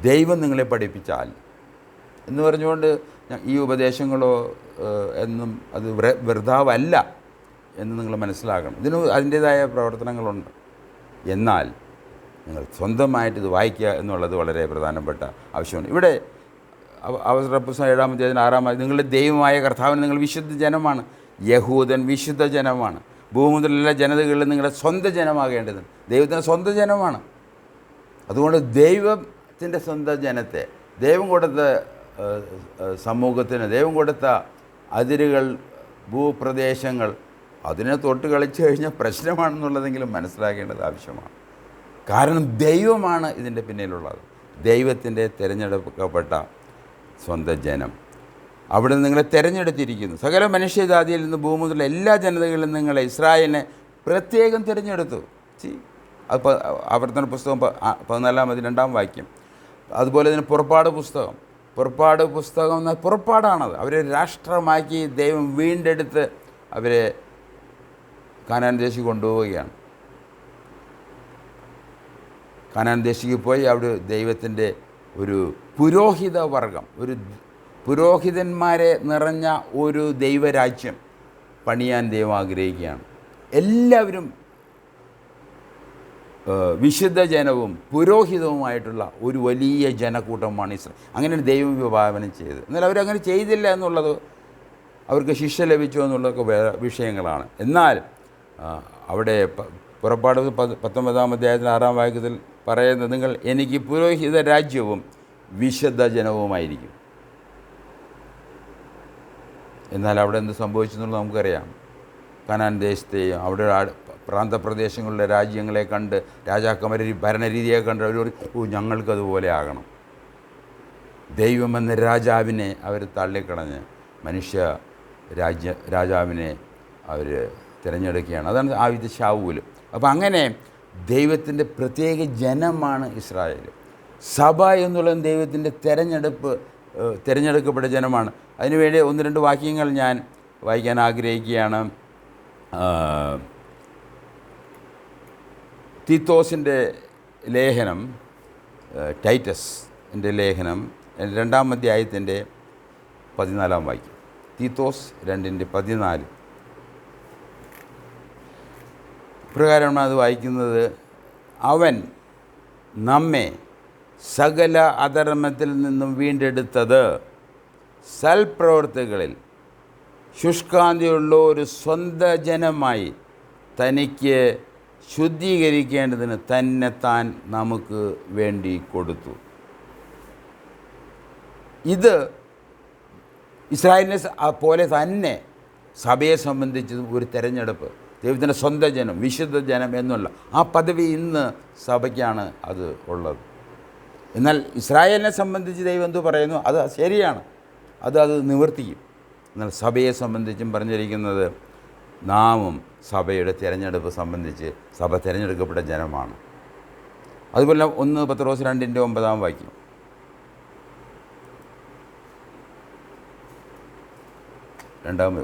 ദൈവം നിങ്ങളെ പഠിപ്പിച്ചാൽ എന്ന് പറഞ്ഞുകൊണ്ട് ഈ ഉപദേശങ്ങളോ എന്നും അത് വൃഥാവല്ല എന്ന് നിങ്ങൾ മനസ്സിലാക്കണം. ഇതിന് അതിൻ്റേതായ പ്രവർത്തനങ്ങളുണ്ട്. എന്നാൽ നിങ്ങൾ സ്വന്തമായിട്ട് ഇത് വായിക്കുക എന്നുള്ളത് വളരെ പ്രധാനപ്പെട്ട ആവശ്യമാണ്. ഇവിടെ അവസര പുസ്തകം 7-ാം അധ്യായത്തിന് 6-ാം വാക്യം, നിങ്ങളുടെ ദൈവമായ കർത്താവിന് നിങ്ങൾ വിശുദ്ധ ജനമാണ്. യഹൂദൻ വിശുദ്ധ ജനമാണ്. ഭൂമുതലുള്ള ജനതകളിൽ നിങ്ങളുടെ സ്വന്തം ജനമാകേണ്ടത്. ദൈവത്തിൻ്റെ സ്വന്തം ജനമാണ്. അതുകൊണ്ട് ദൈവത്തിൻ്റെ സ്വന്തം ജനത്തെ, ദൈവം കൊടുത്ത സമൂഹത്തിന്, ദൈവം കൊടുത്ത അതിരുകൾ, ഭൂപ്രദേശങ്ങൾ, അതിനെ തൊട്ട് കളിച്ചു കഴിഞ്ഞാൽ പ്രശ്നമാണെന്നുള്ളതെങ്കിലും മനസ്സിലാക്കേണ്ടത് ആവശ്യമാണ്. കാരണം ദൈവമാണ് ഇതിൻ്റെ പിന്നിലുള്ളത്. ദൈവത്തിൻ്റെ തിരഞ്ഞെടുക്കപ്പെട്ട സ്വന്തം ജനം. അവിടെ നിങ്ങളെ തിരഞ്ഞെടുത്തിരിക്കുന്നു. സകല മനുഷ്യജാതിയിൽ നിന്ന് ഭൂമിയിലുള്ള എല്ലാ ജനതകളിലും നിങ്ങളെ ഇസ്രായേലിനെ പ്രത്യേകം തിരഞ്ഞെടുത്തു. അത് ആവർത്തന പുസ്തകം 14-ാം അധ്യായം 2-ാം വാക്യം. അതുപോലെ തന്നെ പുറപ്പാട് പുസ്തകം എന്ന പുറപ്പാടാണത്. അവരെ രാഷ്ട്രമാക്കി ദൈവം വീണ്ടെടുത്ത് അവരെ കാനാൻ ദേശിക്ക് കൊണ്ടുപോവുകയാണ്. കാനാൻ ദേശിക്ക് പോയി അവിടെ ദൈവത്തിൻ്റെ ഒരു പുരോഹിത വർഗം, ഒരു പുരോഹിതന്മാരെ നിറഞ്ഞ ഒരു ദൈവരാജ്യം പണിയാൻ ദൈവം ആഗ്രഹിക്കുകയാണ്. എല്ലാവരും വിശുദ്ധ ജനവും പുരോഹിതവുമായിട്ടുള്ള ഒരു വലിയ ജനക്കൂട്ടമാണ് ഇസ്രായേൽ. അങ്ങനെയാണ് ദൈവം വിഭാവനം ചെയ്തത്. എന്നാൽ അവരങ്ങനെ ചെയ്തില്ല എന്നുള്ളത്, അവർക്ക് ശിക്ഷ ലഭിച്ചു എന്നുള്ളതൊക്കെ വിഷയങ്ങളാണ്. എന്നാൽ അവിടെ പുറപ്പാട് 19-ാം അധ്യായത്തിൽ 6-ാം വാക്യത്തിൽ പറയുന്നത്, നിങ്ങൾ എനിക്ക് പുരോഹിത രാജ്യവും വിശുദ്ധ ജനവുമായിരിക്കും. എന്നാൽ അവിടെ എന്ത് സംഭവിച്ചു എന്നുള്ളത് നമുക്കറിയാം. കനാൻ ദേശത്തെയും അവിടെ പ്രാന്തപ്രദേശങ്ങളിലെ രാജ്യങ്ങളെ കണ്ട്, രാജാക്കന്മാരെ ഭരണരീതിയെ കണ്ട് അവർ ഞങ്ങൾക്കതുപോലെ ആകണം. ദൈവമെന്ന രാജാവിനെ അവർ തള്ളിക്കളഞ്ഞ് മനുഷ്യ രാജാവിനെ അവർ തിരഞ്ഞെടുക്കുകയാണ്. അതാണ് ആദ്യത്തെ ശൗല്. അപ്പോൾ അങ്ങനെ ദൈവത്തിൻ്റെ പ്രത്യേക ജനമാണ് ഇസ്രായേൽ. സഭ എന്നുള്ളത് ദൈവത്തിൻ്റെ തിരഞ്ഞെടുക്കപ്പെട്ട ജനമാണ്. അതിനുവേണ്ടി 1-2 വാക്യങ്ങൾ ഞാൻ വായിക്കാൻ ആഗ്രഹിക്കുകയാണ്. തീത്തോസിൻ്റെ ലേഖനം, ടൈറ്റസിൻ്റെ ലേഖനം 2-ാം അധ്യായത്തിൻ്റെ 14-ാം വാക്യം. തീത്തോസ് 2:14. ഇപ്രകാരമാണ് അത് വായിക്കുന്നത്: അവൻ നമ്മെ സകല അധർമ്മത്തിൽ നിന്നും വീണ്ടെടുത്തത് സൽപ്രവൃത്തികളിൽ ശുഷ്കാന്തിയുള്ള ഒരു സ്വന്ത ജനമായി തനിക്ക് ശുദ്ധീകരിക്കേണ്ടതിന് തന്നെത്താൻ നമുക്ക് വേണ്ടി കൊടുത്തു. ഇത് ഇസ്രായേലിനെ പോലെ തന്നെ സഭയെ സംബന്ധിച്ച് ഒരു തെരഞ്ഞെടുപ്പ്, ദൈവത്തിൻ്റെ സ്വന്തം ജനം, വിശുദ്ധ ജനം എന്നുള്ള ആ പദവി ഇന്ന് സഭയ്ക്കാണ് അത് ഉള്ളത്. എന്നാൽ ഇസ്രായേലിനെ സംബന്ധിച്ച് ദൈവം എന്തു പറയുന്നു അത് ശരിയാണ്, അത് നിവർത്തിക്കും. എന്നാൽ സഭയെ സംബന്ധിച്ചും പറഞ്ഞിരിക്കുന്നത് നാമും സഭയുടെ തിരഞ്ഞെടുപ്പ് സംബന്ധിച്ച് സഭ തിരഞ്ഞെടുക്കപ്പെട്ട ജനമാണ്. അതുപോലെ 1 പത്രോസ് 2:9 വാക്യം: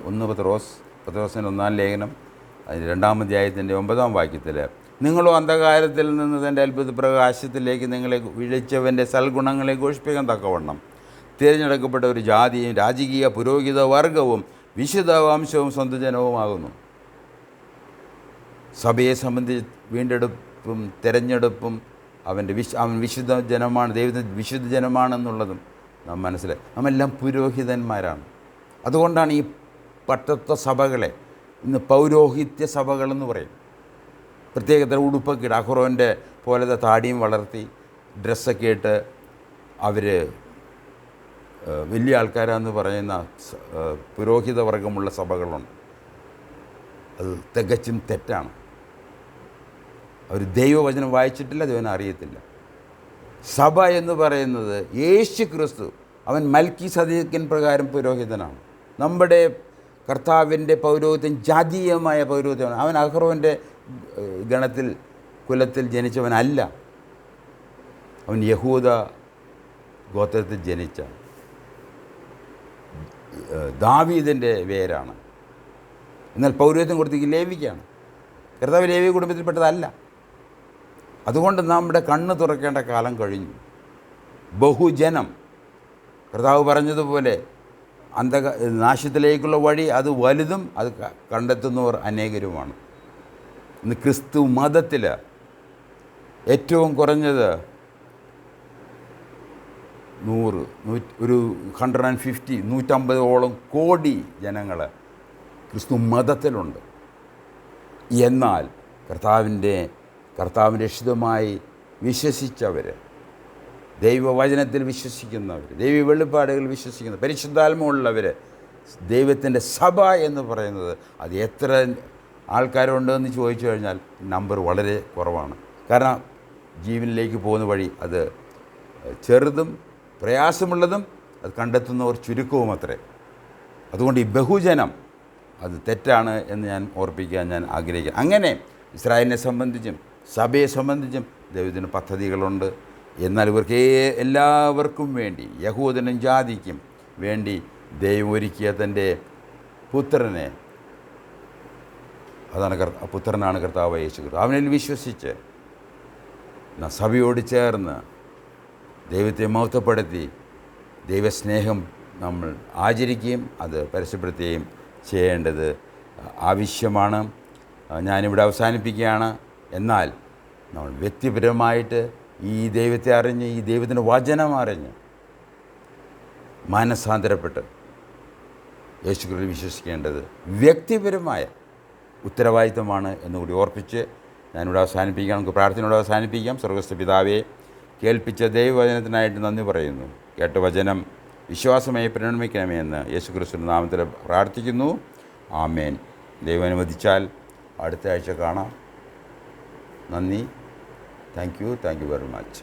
1 പത്രോസിൻ്റെ 1-ാം ലേഖനം അതിന് 2-ാം അധ്യായത്തിൻ്റെ 9-ാം വാക്യത്തിൽ, നിങ്ങളോ അന്ധകാരത്തിൽ നിന്ന് തൻ്റെ അത്ഭുത പ്രകാശത്തിലേക്ക് നിങ്ങളെ വിളിച്ചവൻ്റെ സൽഗുണങ്ങളെ ഘോഷിപ്പിക്കാൻ തക്കവണ്ണം തിരഞ്ഞെടുക്കപ്പെട്ട ഒരു ജാതിയും രാജകീയ പുരോഹിത വർഗവും വിശുദ്ധ വംശവും സ്വന്തം ജനവുമാകുന്നു. സഭയെ സംബന്ധിച്ച് വീണ്ടെടുപ്പും തിരഞ്ഞെടുപ്പും അവൻ വിശുദ്ധ ജനമാണ്, ദൈവത്തിൻ്റെ വിശുദ്ധ ജനമാണെന്നുള്ളതും നാം മനസ്സിലായി. നാമെല്ലാം പുരോഹിതന്മാരാണ്. അതുകൊണ്ടാണ് ഈ പട്ടത്വ സഭകളെ ഇന്ന് പൗരോഹിത്യ സഭകളെന്ന് പറയും. പ്രത്യേകതരം ഉടുപ്പൊക്കെ ഇട്ട് അഹ്റോൻ്റെ പോലത്തെ താടിയും വളർത്തി ഡ്രസ്സൊക്കെ ഇട്ട് അവർ വലിയ ആൾക്കാരാന്ന് പറയുന്ന പുരോഹിത വർഗമുള്ള സഭകളുണ്ട്. അത് തികച്ചും തെറ്റാണ്. അവർ ദൈവവചനം വായിച്ചിട്ടില്ല, ദൈവനെ അറിയത്തില്ല. സഭ എന്ന് പറയുന്നത് യേശു ക്രിസ്തു, അവൻ മൽക്കീസദേക്കൻ പ്രകാരം പുരോഹിതനാണ്. നമ്മുടെ കർത്താവിൻ്റെ പൗരോഹിത്യം ജാതീയമായ പൗരോഹിത്യമാണ്. അവൻ അഹ്റോൻ്റെ ഗണത്തിൽ കുലത്തിൽ ജനിച്ചവനല്ല, അവൻ യഹൂദ ഗോത്രത്തിൽ ജനിച്ച ദാവീദിൻ്റെ വേരാണ്. എന്നാൽ പൗരോഹിത്യം കൊടുത്തേക്ക് ലേവിക്കാണ്. കർത്താവ് ലേവി കുടുംബത്തിൽപ്പെട്ടതല്ല. അതുകൊണ്ട് നമ്മുടെ കണ്ണ് തുറക്കേണ്ട കാലം കഴിഞ്ഞു. ബഹുജനം, കർത്താവ് പറഞ്ഞതുപോലെ നാശത്തിലേക്കുള്ള വഴി അത് വലുതും അത് കണ്ടെത്തുന്നവർ അനേകരുമാണ്. ഇന്ന് ക്രിസ്തു മതത്തിൽ ഏറ്റവും കുറഞ്ഞത് 150 കോടി ജനങ്ങൾ ക്രിസ്തു മതത്തിലുണ്ട്. എന്നാൽ കർത്താവിൻ്റെ രക്ഷിതമായി വിശ്വസിച്ചവർ, ദൈവവചനത്തിൽ വിശ്വസിക്കുന്നവർ, ദൈവ വെളിപ്പാടുകൾ വിശ്വസിക്കുന്നവർ, പരിശുദ്ധാത്മമുള്ളവർ, ദൈവത്തിൻ്റെ സഭ എന്ന് പറയുന്നത് അത് എത്ര ആൾക്കാരുണ്ടെന്ന് ചോദിച്ചു കഴിഞ്ഞാൽ നമ്പർ വളരെ കുറവാണ്. കാരണം ജീവനിലേക്ക് പോകുന്ന വഴി അത് ചെറുതും പ്രയാസമുള്ളതും അത് കണ്ടെത്തുന്നവർ ചുരുക്കവും അത്രേ. അതുകൊണ്ട് ഈ ബഹുജനം അത് തെറ്റാണ് എന്ന് ഞാൻ ഓർപ്പിക്കാൻ ഞാൻ ആഗ്രഹിക്കുന്നു. അങ്ങനെ ഇസ്രായേലിനെ സംബന്ധിച്ചും സഭയെ സംബന്ധിച്ചും ദൈവത്തിന് പദ്ധതികളുണ്ട്. എന്നാൽ ഇവർക്ക് എല്ലാവർക്കും വേണ്ടി, യഹൂദനും ജാതിക്കും വേണ്ടി ദൈവം ഒരുക്കിയ തൻ്റെ പുത്രനെ, അതാണ് പുത്രനാണ് കർത്താവ് യേശു ക്രിസ്തു. അവനിൽ വിശ്വസിച്ച് സഭയോട് ചേർന്ന് ദൈവത്തെ മഹത്വപ്പെടുത്തി ദൈവസ്നേഹം നമ്മൾ ആചരിക്കുകയും അത് പരസ്യപ്പെടുത്തുകയും ചെയ്യേണ്ടത് ആവശ്യമാണ്. ഞാനിവിടെ അവസാനിപ്പിക്കുകയാണ്. എന്നാൽ നമ്മൾ വ്യക്തിപരമായിട്ട് ഈ ദൈവത്തെ അറിഞ്ഞ്, ഈ ദൈവത്തിൻ്റെ വചനം അറിഞ്ഞ് മാനസാന്തരപ്പെട്ട് യേശുക്രിസ്തുവിൽ വിശ്വസിക്കേണ്ടത് വ്യക്തിപരമായ ഉത്തരവാദിത്തമാണ് എന്നുകൂടി ഓർപ്പിച്ച് ഞാനിവിടെ അവസാനിപ്പിക്കാം. നമുക്ക് പ്രാർത്ഥനയോടെ അവസാനിപ്പിക്കാം. സ്വർഗ്ഗസ്ഥ പിതാവേ, കേൾപ്പിച്ച ദൈവവചനത്തിനായിട്ട് നന്ദി പറയുന്നു. കേട്ട വചനം വിശ്വാസമായി പരിണമിക്കണമേ എന്ന് യേശുക്രിസ്തുവിൻ്റെ നാമത്തിൽ പ്രാർത്ഥിക്കുന്നു. ആമേൻ. ദൈവം അനുവദിച്ചാൽ അടുത്ത ആഴ്ച കാണാം. നന്ദി. Thank you very much.